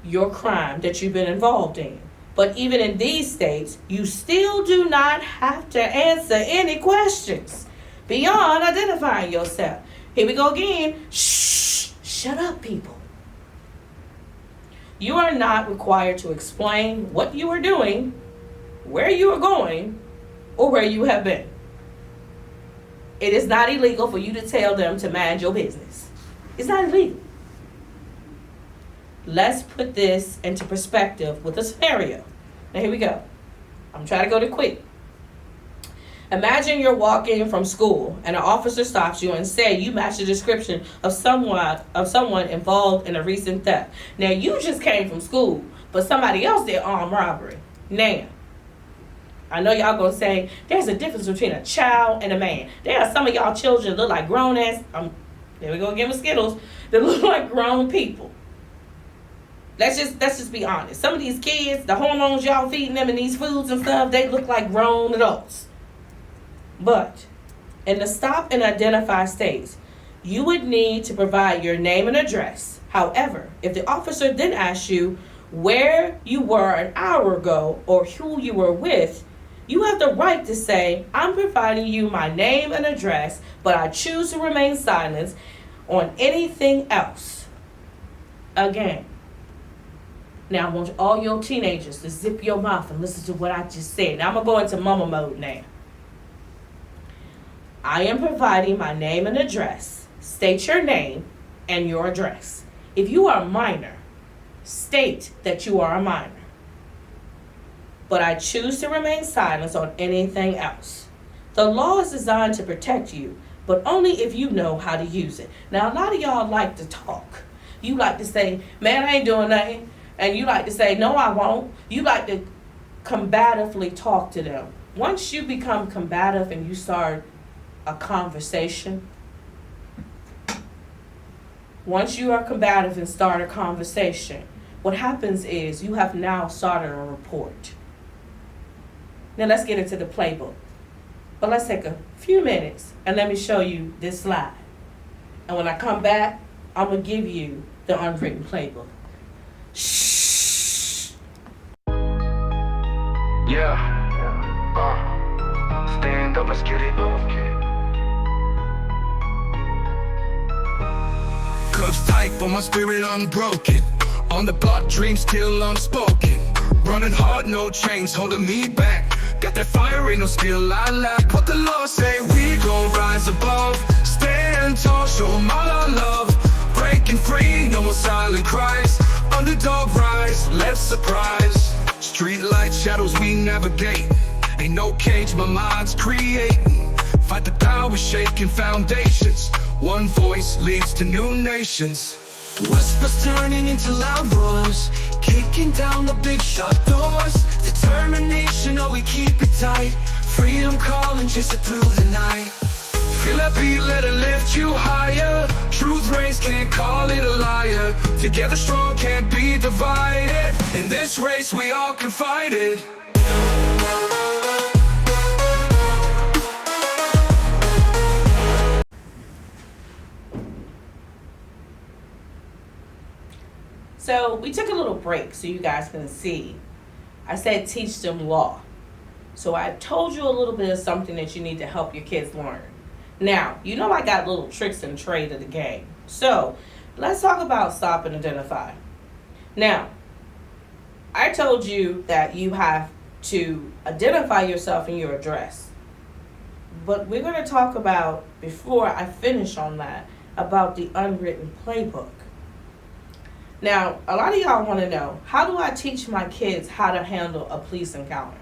your crime that you've been involved in? But even in these states, you still do not have to answer any questions beyond identifying yourself. Here we go again. Shh, shut up, people. You are not required to explain what you are doing, where you are going, or where you have been. It is not illegal for you to tell them to mind your business. It's not illegal. Let's put this into perspective with a scenario. Now here we go. I'm trying to go to quick. Imagine you're walking from school and an officer stops you and say you match the description of someone involved in a recent theft. Now you just came from school, but somebody else did armed robbery. Now, I know y'all gonna say there's a difference between a child and a man. There are some of y'all children that look like grown ass. There we go again with Skittles. That look like grown people. Let's just be honest. Some of these kids, the hormones y'all feeding them in these foods and stuff, they look like grown adults. But in the stop and identify states, you would need to provide your name and address. However, if the officer then asks you where you were an hour ago or who you were with, you have the right to say, I'm providing you my name and address, but I choose to remain silent on anything else. Again, now I want all your teenagers to zip your mouth and listen to what I just said. Now I'm going to go into mama mode now. I am providing my name and address. State your name and your address. If you are a minor, state that you are a minor. But I choose to remain silent on anything else. The law is designed to protect you, but only if you know how to use it. Now, a lot of y'all like to talk. You like to say, man, I ain't doing nothing. And you like to say, no, I won't. You like to combatively talk to them. Once you become combative and you start a conversation, once you are combative and start a conversation, what happens is you have now started a report. Now let's get into the playbook. But let's take a few minutes and let me show you this slide. And when I come back, I'm going to give you the unwritten playbook. Shh. Yeah. Stand up, let's get it. Cuffs tight, but my spirit unbroken. On the block, dreams still unspoken. Running hard, no chains holding me back. Got that fire, ain't no skill I lack. What the law say, we gon' rise above. Stand tall, show 'em all our love. Breaking free, no more silent cries. Underdog rise, let's surprise. Street light shadows we navigate. Ain't no cage, my mind's creating. Fight the power, shaking foundations. One voice leads to new nations. Whispers turning into loud roars, kicking down the big shut doors. Determination, oh we keep it tight. Freedom calling, chase it through the night. Feel that beat, let it lift you higher. Truth reigns, can't call it a liar. Together strong, can't be divided. In this race we all can fight it. So we took a little break so you guys can see. I said teach them law. So I told you a little bit of something that you need to help your kids learn. Now, you know I got little tricks and trade of the game. So let's talk about stop and identify. Now, I told you that you have to identify yourself and your address. But we're going to talk about, before I finish on that, about the unwritten playbook. Now, a lot of y'all want to know, how do I teach my kids how to handle a police encounter?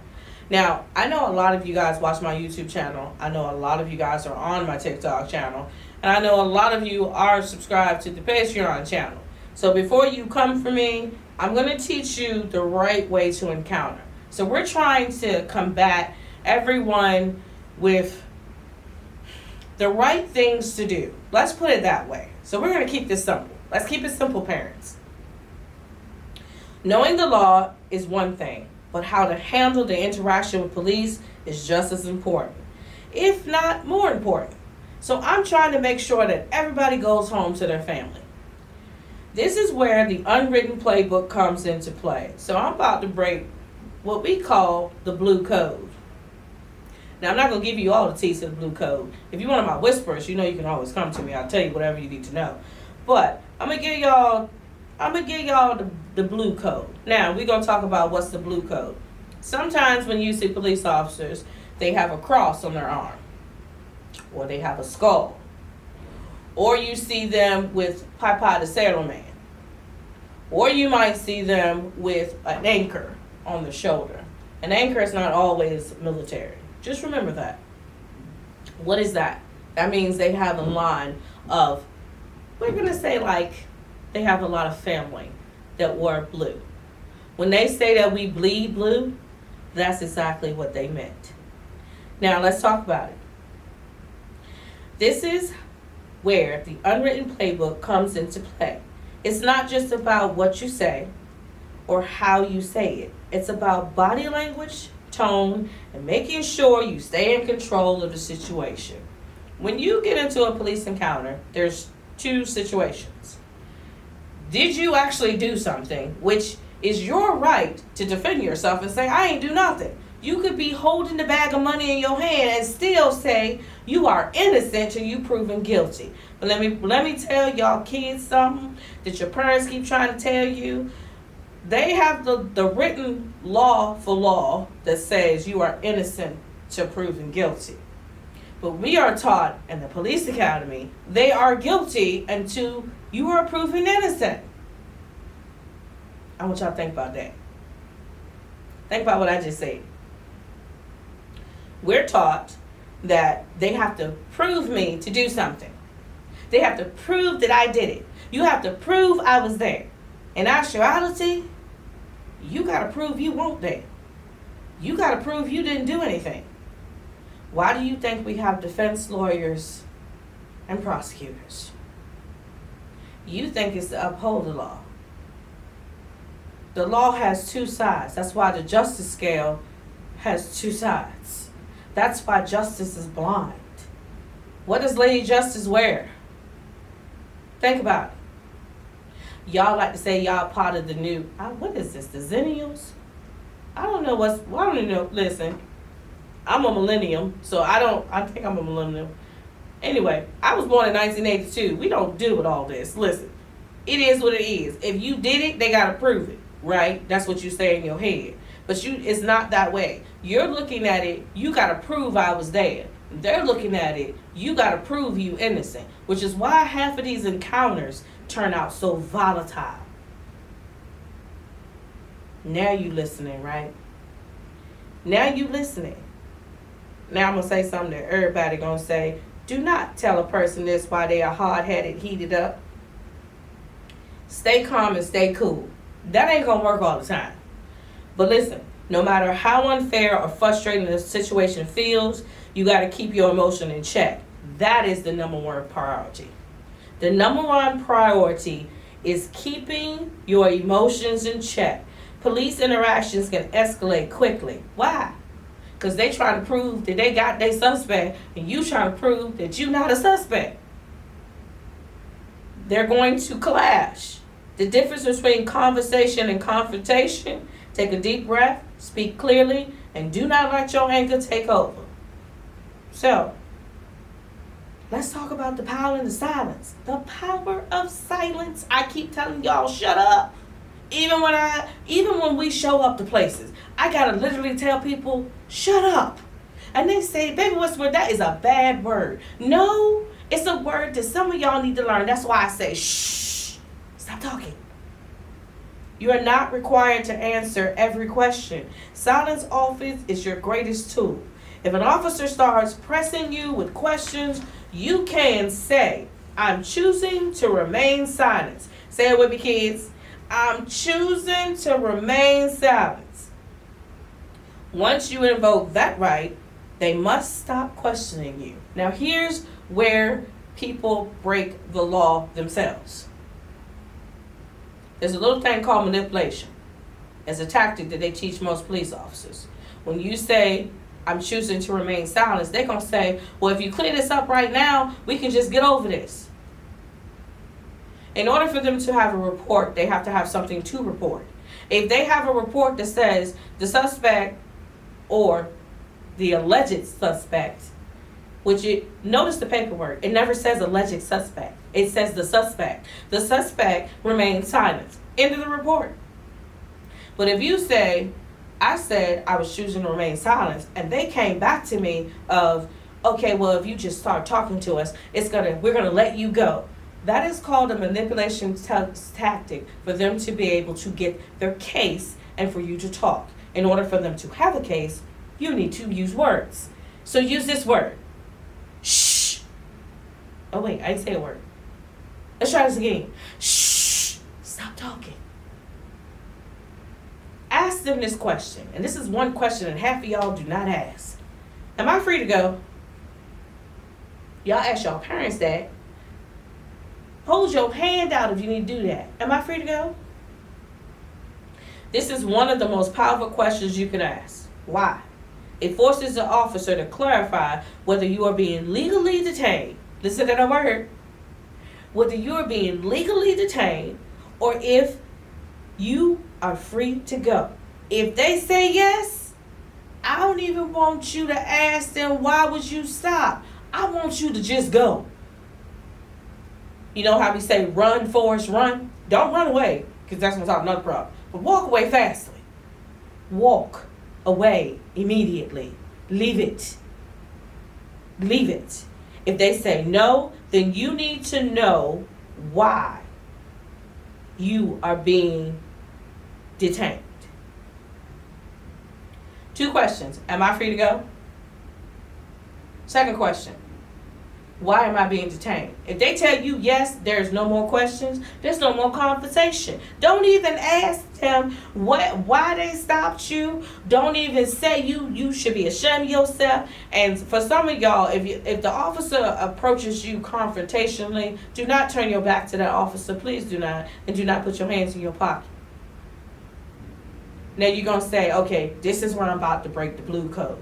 Now, I know a lot of you guys watch my YouTube channel. I know a lot of you guys are on my TikTok channel. And I know a lot of you are subscribed to the Patreon channel. So before you come for me, I'm going to teach you the right way to encounter. So we're trying to combat everyone with the right things to do. Let's put it that way. So we're going to keep this simple. Let's keep it simple, parents. Knowing the law is one thing, but how to handle the interaction with police is just as important, if not more important. So I'm trying to make sure that everybody goes home to their family. This is where the unwritten playbook comes into play. So I'm about to break what we call the blue code. Now, I'm not going to give you all the T's of the blue code. If you're one of my whisperers, you know you can always come to me. I'll tell you whatever you need to know. But I'm going to give y'all the blue code. Now, we're going to talk about what's the blue code. Sometimes when you see police officers, they have a cross on their arm, or they have a skull, or you see them with Popeye the Sailor Man, or you might see them with an anchor on their shoulder. An anchor is not always military. Just remember that. What is that? That means they have a line of, we're going to say like, they have a lot of family that wore blue. When they say that we bleed blue, that's exactly what they meant. Now let's talk about it. This is where the unwritten playbook comes into play. It's not just about what you say or how you say it. It's about body language, tone, and making sure you stay in control of the situation. When you get into a police encounter, there's two situations. Did you actually do something, which is your right to defend yourself and say, I ain't do nothing. You could be holding the bag of money in your hand and still say you are innocent till you proven guilty. But let me tell y'all kids something that your parents keep trying to tell you. They have the written lawful law that says you are innocent till proven guilty. But we are taught in the police academy, they are guilty until you are proven innocent. I want y'all to think about that. Think about what I just said. We're taught that they have to prove me to do something. They have to prove that I did it. You have to prove I was there. In actuality, you got to prove you weren't there. You got to prove you didn't do anything. Why do you think we have defense lawyers and prosecutors? You think it's to uphold the law. The law has two sides. That's why the justice scale has two sides. That's why justice is blind. What does Lady Justice wear? Think about it. Y'all like to say y'all part of the new, what is this, the Zennials? I don't know. Listen, I'm a millennium, so I think I'm a millennium. Anyway, I was born in 1982. We don't deal with all this. Listen, it is what it is. If you did it, they got to prove it, right? That's what you say in your head. But it's not that way. You're looking at it, you got to prove I was there. They're looking at it, you got to prove you innocent, which is why half of these encounters turn out so volatile. Now you listening, right? Now you listening. Now I'm going to say something that everybody going to say. Do not tell a person this while they are hard-headed, heated up. Stay calm and stay cool. That ain't going to work all the time. But listen, no matter how unfair or frustrating the situation feels, you got to keep your emotion in check. That is the number one priority. The number one priority is keeping your emotions in check. Police interactions can escalate quickly. Why? Because they trying to prove that they got their suspect, and you trying to prove that you not a suspect. They're going to clash. The difference between conversation and confrontation: take a deep breath, speak clearly, and do not let your anger take over. So, let's talk about the power in the silence. The power of silence. I keep telling y'all, shut up. Even when we show up to places, I gotta literally tell people, shut up. And they say, baby, whisper, that is a bad word. No, it's a word that some of y'all need to learn. That's why I say, shh, stop talking. You are not required to answer every question. Silence office is your greatest tool. If an officer starts pressing you with questions, you can say, I'm choosing to remain silent. Say it with me, kids. I'm choosing to remain silent. Once you invoke that right, they must stop questioning you. Now here's where people break the law themselves. There's a little thing called manipulation. It's a tactic that they teach most police officers. When you say, I'm choosing to remain silent, they're going to say, well, if you clear this up right now, we can just get over this. In order for them to have a report, they have to have something to report. If they have a report that says the suspect or the alleged suspect, notice the paperwork, it never says alleged suspect. It says the suspect. The suspect remains silent. End of the report. But if you say, I said I was choosing to remain silent, and they came back to me of, okay, well, if you just start talking to us, we're gonna let you go. That is called a manipulation tactic for them to be able to get their case and for you to talk. In order for them to have a case, you need to use words. So use this word. Shh. Oh wait, I didn't say a word. Let's try this again. Shh. Stop talking. Ask them this question. And this is one question that half of y'all do not ask. Am I free to go? Y'all ask y'all parents that. Hold your hand out if you need to do that. Am I free to go? This is one of the most powerful questions you can ask. Why? It forces the officer to clarify whether you are being legally detained. Listen to that word. Whether you are being legally detained or if you are free to go. If they say yes, I don't even want you to ask them, why would you stop? I want you to just go. You know how we say, run, Forrest, run? Don't run away, because that's going to solve another problem. But walk away fastly. Walk away immediately. Leave it. Leave it. If they say no, then you need to know why you are being detained. 2 questions. Am I free to go? Second question. Why am I being detained? If they tell you yes, there's no more questions, there's no more conversation. Don't even ask them why they stopped you. Don't even say you should be ashamed of yourself. And for some of y'all, if the officer approaches you confrontationally, do not turn your back to that officer. Please do not. And do not put your hands in your pocket. Now you're going to say, okay, this is where I'm about to break the blue code.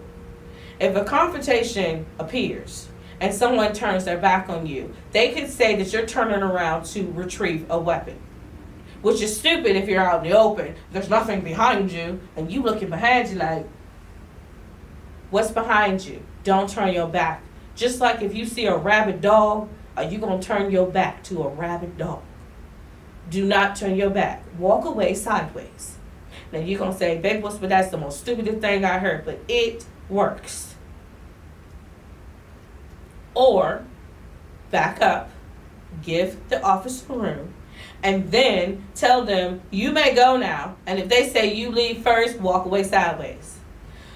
If a confrontation appears and someone turns their back on you, they could say that you're turning around to retrieve a weapon, which is stupid if you're out in the open. There's nothing behind you, and you looking behind you like, what's behind you? Don't turn your back. Just like if you see a rabid dog, are you going to turn your back to a rabid dog? Do not turn your back. Walk away sideways. Now you're going to say, babe, but that's the most stupidest thing I heard, but it works. Or back up, give the officer room, and then tell them, you may go now. And if they say you leave first, walk away sideways.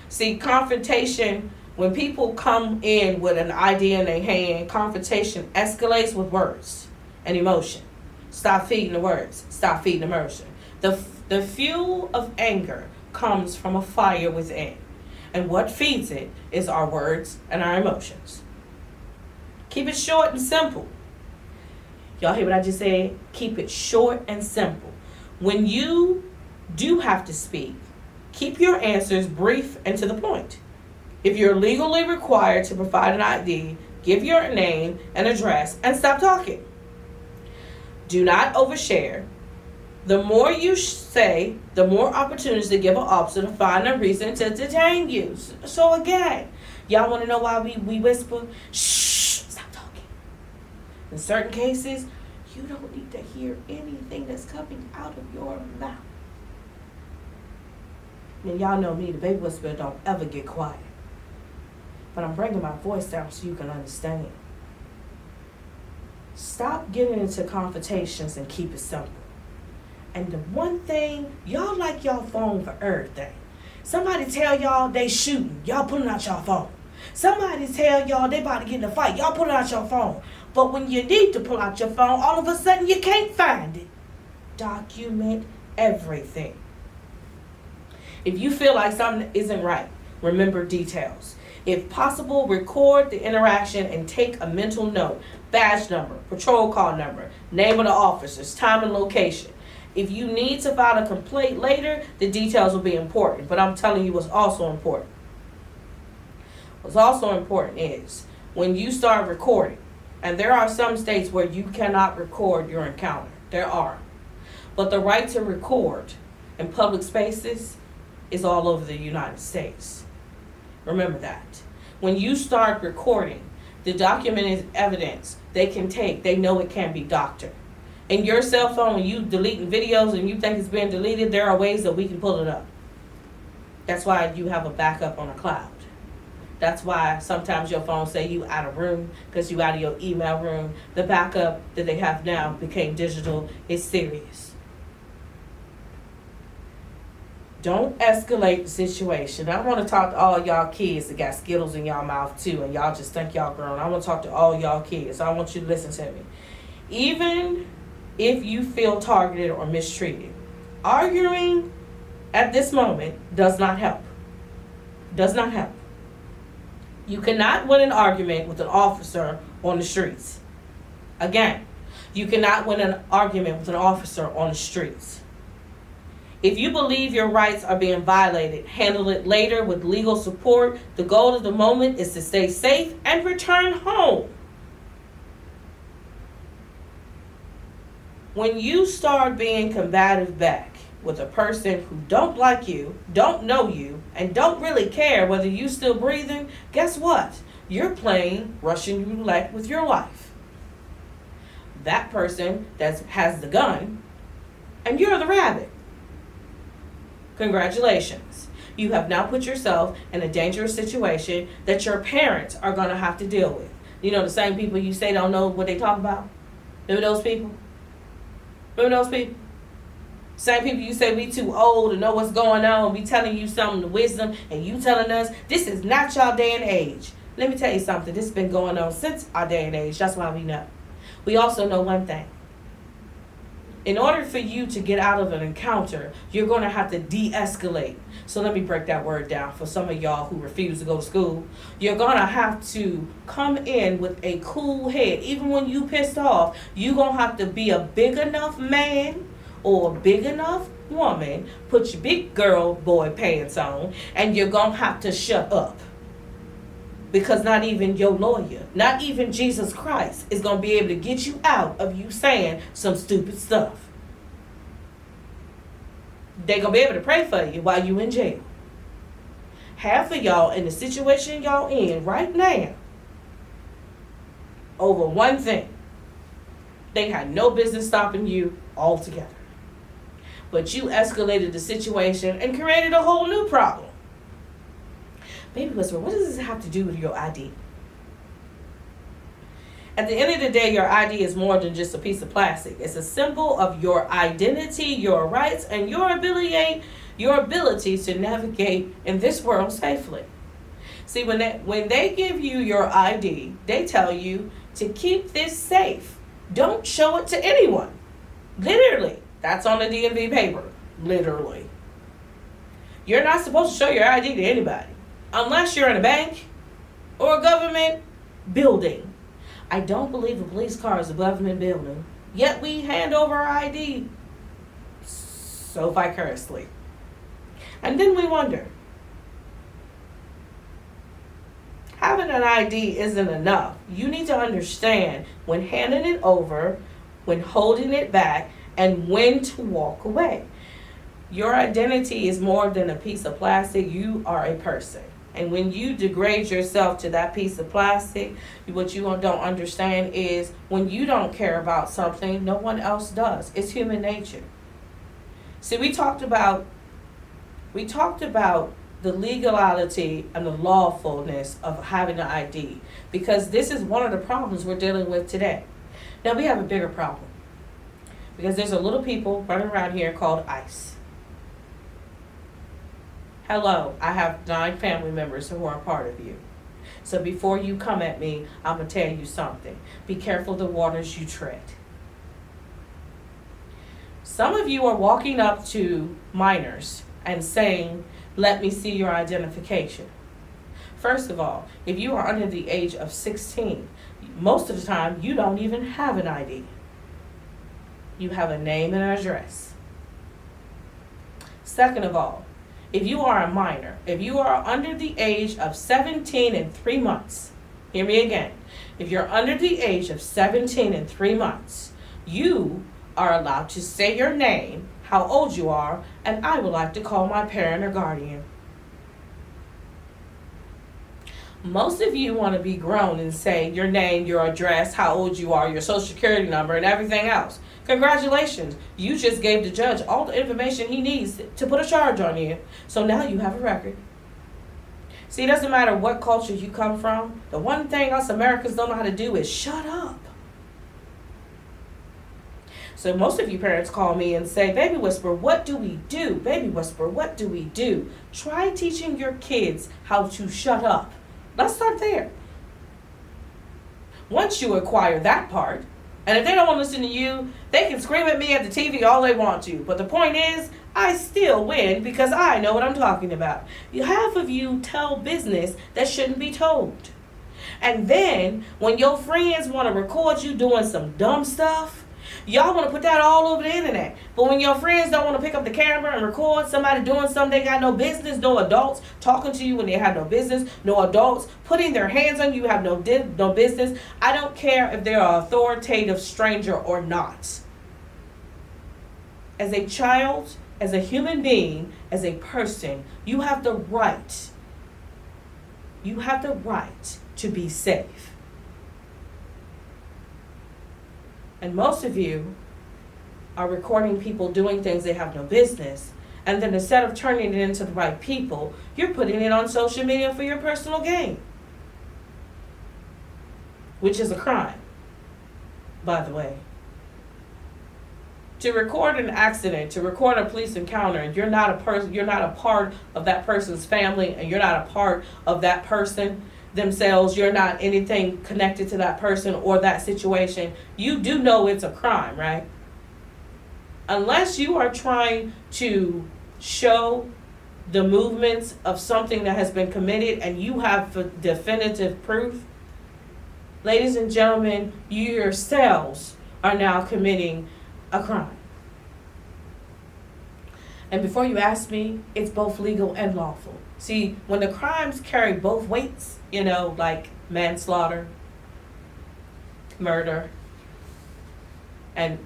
See, confrontation, when people come in with an idea in their hand, confrontation escalates with words and emotion. Stop feeding the words. Stop feeding emotion. The fuel of anger comes from a fire within. And what feeds it is our words and our emotions. Keep it short and simple. Y'all hear what I just said? Keep it short and simple. When you do have to speak, keep your answers brief and to the point. If you're legally required to provide an ID, give your name and address and stop talking. Do not overshare. The more you say, the more opportunities to give an officer to find a reason to detain you. So again, y'all want to know why we whisper? Shh, stop talking. In certain cases, you don't need to hear anything that's coming out of your mouth. And y'all know me, the baby whisperer don't ever get quiet. But I'm bringing my voice down so you can understand. Stop getting into confrontations and keep it simple. And the one thing, y'all like y'all phone for everything. Somebody tell y'all they shooting, y'all pulling out y'all phone. Somebody tell y'all they about to get in a fight, y'all pulling out your phone. But when you need to pull out your phone, all of a sudden you can't find it. Document everything. If you feel like something isn't right, remember details. If possible, record the interaction and take a mental note. Badge number, patrol car number, name of the officers, time and location. If you need to file a complaint later, the details will be important. But I'm telling you what's also important. What's also important is when you start recording, and there are some states where you cannot record your encounter. There are. But the right to record in public spaces is all over the United States. Remember that. When you start recording, the documented evidence they know it can be doctored. In your cell phone, when you deleting videos and you think it's been deleted, there are ways that we can pull it up. That's why you have a backup on a cloud. That's why sometimes your phone say you out of room because you out of your email room. The backup that they have now became digital. It's serious. Don't escalate the situation. I want to talk to all y'all kids that got Skittles in y'all mouth too, and y'all just think y'all grown. I want to talk to all y'all kids. I want you to listen to me. Even if you feel targeted or mistreated, arguing at this moment does not help. Does not help. You cannot win an argument with an officer on the streets. Again, you cannot win an argument with an officer on the streets. If you believe your rights are being violated, handle it later with legal support. The goal of the moment is to stay safe and return home. When you start being combative back with a person who don't like you, don't know you, and don't really care whether you still breathing, guess what? You're playing Russian roulette with your life. That person that has the gun, and you're the rabbit. Congratulations. You have now put yourself in a dangerous situation that your parents are going to have to deal with. You know, the same people you say don't know what they talk about? Remember those people? Remember those people? Same people you say we too old to know what's going on. We telling you something to wisdom and you telling us this is not your day and age. Let me tell you something. This has been going on since our day and age. That's why we know. We also know one thing. In order for you to get out of an encounter, you're going to have to de-escalate. So let me break that word down for some of y'all who refuse to go to school. You're going to have to come in with a cool head. Even when you pissed off, you're going to have to be a big enough man or a big enough woman, put your big girl boy pants on, and you're going to have to shut up. Because not even your lawyer, not even Jesus Christ is going to be able to get you out of you saying some stupid stuff. They're going to be able to pray for you while you in jail. Half of y'all in the situation y'all in right now over one thing. They had no business stopping you altogether. But you escalated the situation and created a whole new problem. Baby Whisperer, what does this have to do with your ID? At the end of the day, your ID is more than just a piece of plastic. It's a symbol of your identity, your rights, and your ability to navigate in this world safely. See, when they give you your ID, they tell you to keep this safe. Don't show it to anyone. Literally. That's on the DMV paper. Literally. You're not supposed to show your ID to anybody. Unless you're in a bank or a government building. I don't believe a police car is a government building, yet we hand over our ID so vicariously. And then we wonder, having an ID isn't enough. You need to understand when handing it over, when holding it back, and when to walk away. Your identity is more than a piece of plastic. You are a person. And when you degrade yourself to that piece of plastic, what you don't understand is when you don't care about something, no one else does. It's human nature. See, we talked about the legality and the lawfulness of having an ID, because this is one of the problems we're dealing with today. Now we have a bigger problem, because there's a little people running around here called ICE. Hello, I have 9 family members who are a part of you. So before you come at me, I'm going to tell you something. Be careful the waters you tread. Some of you are walking up to minors and saying, let me see your identification. First of all, if you are under the age of 16, most of the time you don't even have an ID. You have a name and an address. Second of all, if you are a minor, if you are under the age of 17 and 3 months, hear me again. If you're under the age of 17 and 3 months, you are allowed to say your name, how old you are, and I would like to call my parent or guardian. Most of you want to be grown and say your name, your address, how old you are, your social security number, and everything else. Congratulations, you just gave the judge all the information he needs to put a charge on you. So now you have a record. See, it doesn't matter what culture you come from. The one thing us Americans don't know how to do is shut up. So most of you parents call me and say, Baby Whisperer, what do we do? Baby Whisperer, what do we do? Try teaching your kids how to shut up. Let's start there. Once you acquire that part, and if they don't want to listen to you, they can scream at me at the TV all they want to. But the point is, I still win because I know what I'm talking about. Half of you tell business that shouldn't be told. And then, when your friends want to record you doing some dumb stuff, y'all want to put that all over the internet. But when your friends don't want to pick up the camera and record somebody doing something they got no business, no adults talking to you when they have no business, no adults putting their hands on you have no business. I don't care if they're an authoritative stranger or not. As a child, as a human being, as a person, you have the right. You have the right to be safe. And most of you are recording people doing things they have no business. And then instead of turning it into the right people, you're putting it on social media for your personal gain. Which is a crime, by the way. To record an accident, to record a police encounter, and you're not a part of that person's family, and you're not a part of that person themselves, you're not anything connected to that person or that situation, you do know it's a crime, right? Unless you are trying to show the movements of something that has been committed and you have definitive proof, ladies and gentlemen, you yourselves are now committing a crime. And before you ask me, it's both legal and lawful. See, when the crimes carry both weights, like manslaughter, murder, and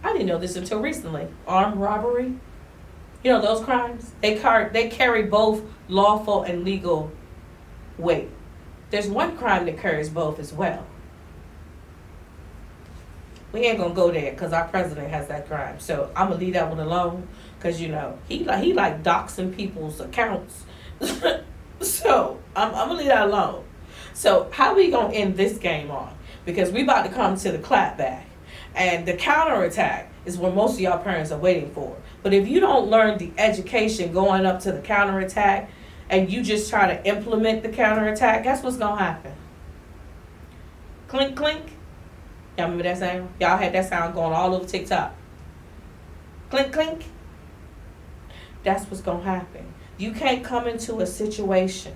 I didn't know this until recently, armed robbery, those crimes, they carry both lawful and legal weight. There's one crime that carries both as well. We ain't gonna go there because our president has that crime. So I'm gonna leave that one alone because he like doxing people's accounts. So I'm gonna leave that alone. So how we gonna end this game on? Because we about to come to the clapback, and the counterattack is what most of y'all parents are waiting for. But if you don't learn the education going up to the counterattack, and you just try to implement the counterattack, guess what's gonna happen? Clink clink. Y'all remember that sound? Y'all had that sound going all over TikTok. Clink clink. That's what's gonna happen. You can't come into a situation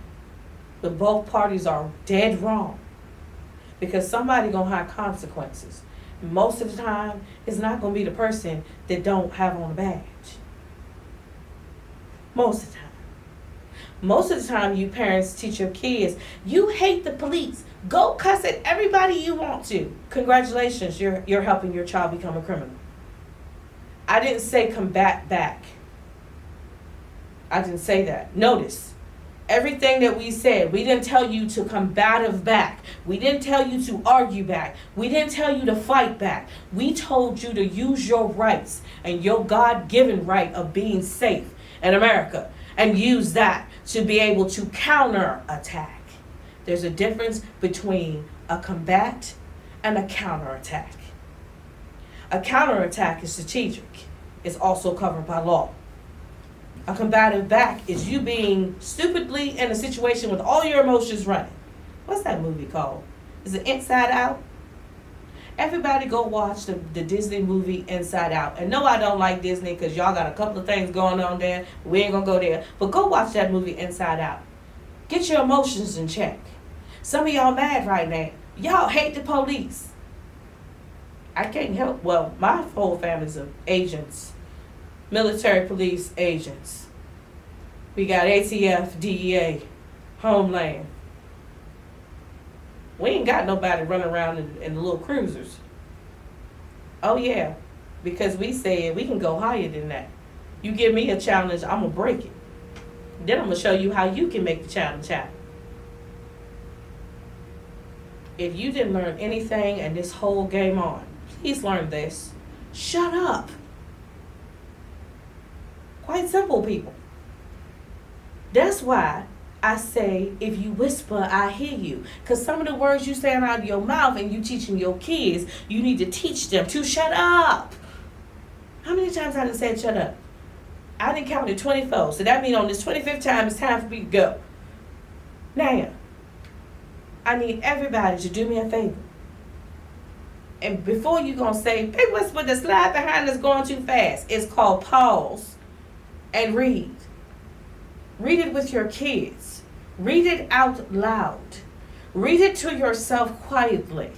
where both parties are dead wrong. because somebody gonna have consequences. Most of the time, it's not gonna be the person that don't have on a badge. Most of the time. Most of the time, you parents teach your kids, you hate the police. Go cuss at everybody you want to. Congratulations, you're helping your child become a criminal. I didn't say combat back. I didn't say that. Notice, everything that we said, we didn't tell you to combative back. We didn't tell you to argue back. We didn't tell you to fight back. We told you to use your rights and your God-given right of being safe in America and use that to be able to counterattack. There's a difference between a combat and a counterattack. A counterattack is strategic. It's also covered by law. A combative back is you being stupidly in a situation with all your emotions running. What's that movie called? Is it Inside Out? Everybody go watch the Disney movie Inside Out. And no, I don't like Disney because y'all got a couple of things going on there. We ain't gonna go there. But go watch that movie Inside Out. Get your emotions in check. Some of y'all mad right now. Y'all hate the police. I can't help. Well, my whole family's of agents. Military police agents. We got ATF, DEA, Homeland. We ain't got nobody running around in the little cruisers. Oh yeah, because we said we can go higher than that. You give me a challenge, I'm gonna break it. Then I'm gonna show you how you can make the challenge happen. If you didn't learn anything and this whole game on, please learn this. Shut up. Quite simple, people. That's why I say, if you whisper, I hear you. Because some of the words you saying out of your mouth and you teaching your kids, you need to teach them to shut up. How many times I done said shut up? I done counted 24. So that means on this 25th time, it's time for me to go. Now, I need everybody to do me a favor. And before you going to say, hey, whisper, the slide behind us going too fast. It's called pause and read. Read it with your kids. Read it out loud. Read it to yourself quietly.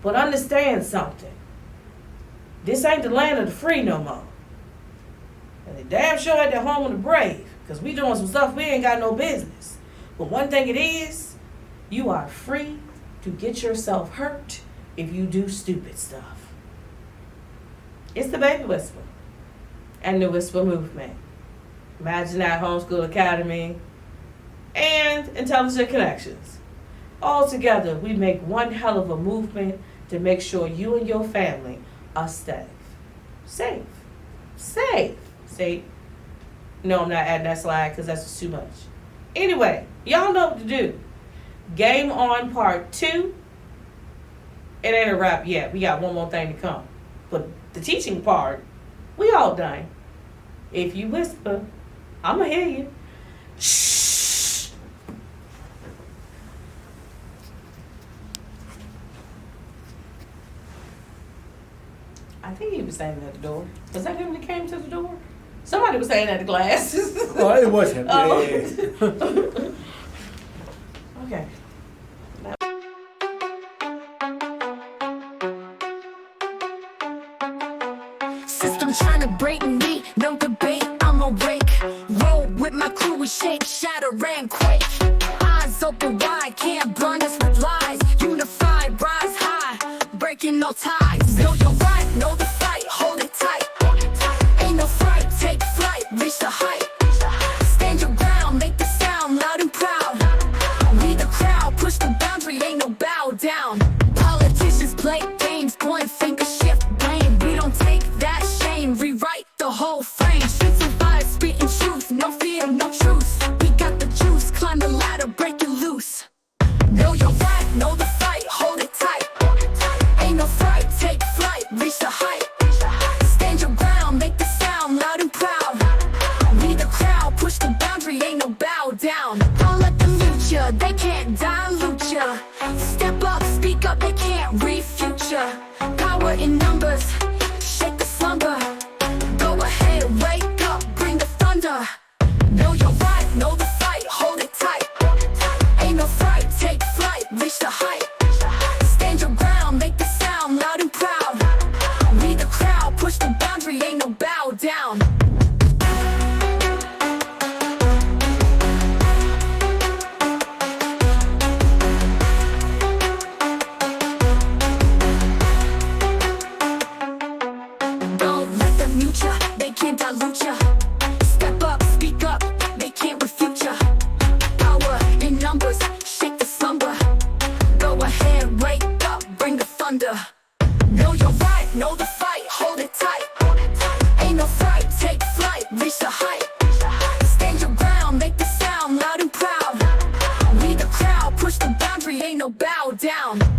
But understand something. This ain't the land of the free no more. And they damn sure at the home of the brave. Because we doing some stuff we ain't got no business. But one thing it is, you are free to get yourself hurt if you do stupid stuff. It's the Baby Whisper and the Whisper Movement. Imagine that Homeschool Academy and Intelligent Connections. All together, we make one hell of a movement to make sure you and your family are safe. Safe. Safe. See? No, I'm not adding that slide because that's just too much. Anyway, y'all know what to do. Game on part 2. It ain't a wrap yet. We got one more thing to come. But the teaching part, we all done. If you whisper, I'ma hear you. Shh. I think he was standing at the door. Was that him that came to the door? Somebody was standing at the glass. Oh, it was him. Oh. Yeah. Okay. System trying to break me, no debate, I'm awake. Roll with my crew, we shake, shatter, and quake. Eyes open wide, can't blind us with lies. Unified, rise high, breaking no ties. Know your right, know the fight, hold it tight. Ain't no fright, take flight, reach the height. Stand your ground, make the sound loud and proud. Lead the crowd, push the boundary, ain't no bow down. Politicians play games, point finger, shift blame. We don't take that shame, rewrite the whole frame. Streets of fire, spitting truth, no fear, no truce. We got the juice, climb the ladder, break it loose. Know your right, know the fight, hold it tight. Ain't no fright, take flight, reach the height. Stand your ground, make the sound loud and proud. Lead the crowd, push the boundary, ain't no bow down. Don't let them mute ya, they can't dilute ya. Step up, speak up, they can't refute ya. Power in numbers, shake the slumber. Go ahead, wake up, bring the thunder. Know your right, know the fight, hold it tight. Ain't no fright, take flight, reach the height. Know your right, know the fight, hold it tight. Ain't no fright, take flight, reach the height. Stand your ground, make the sound loud and proud. Lead the crowd, push the boundary, ain't no bow down.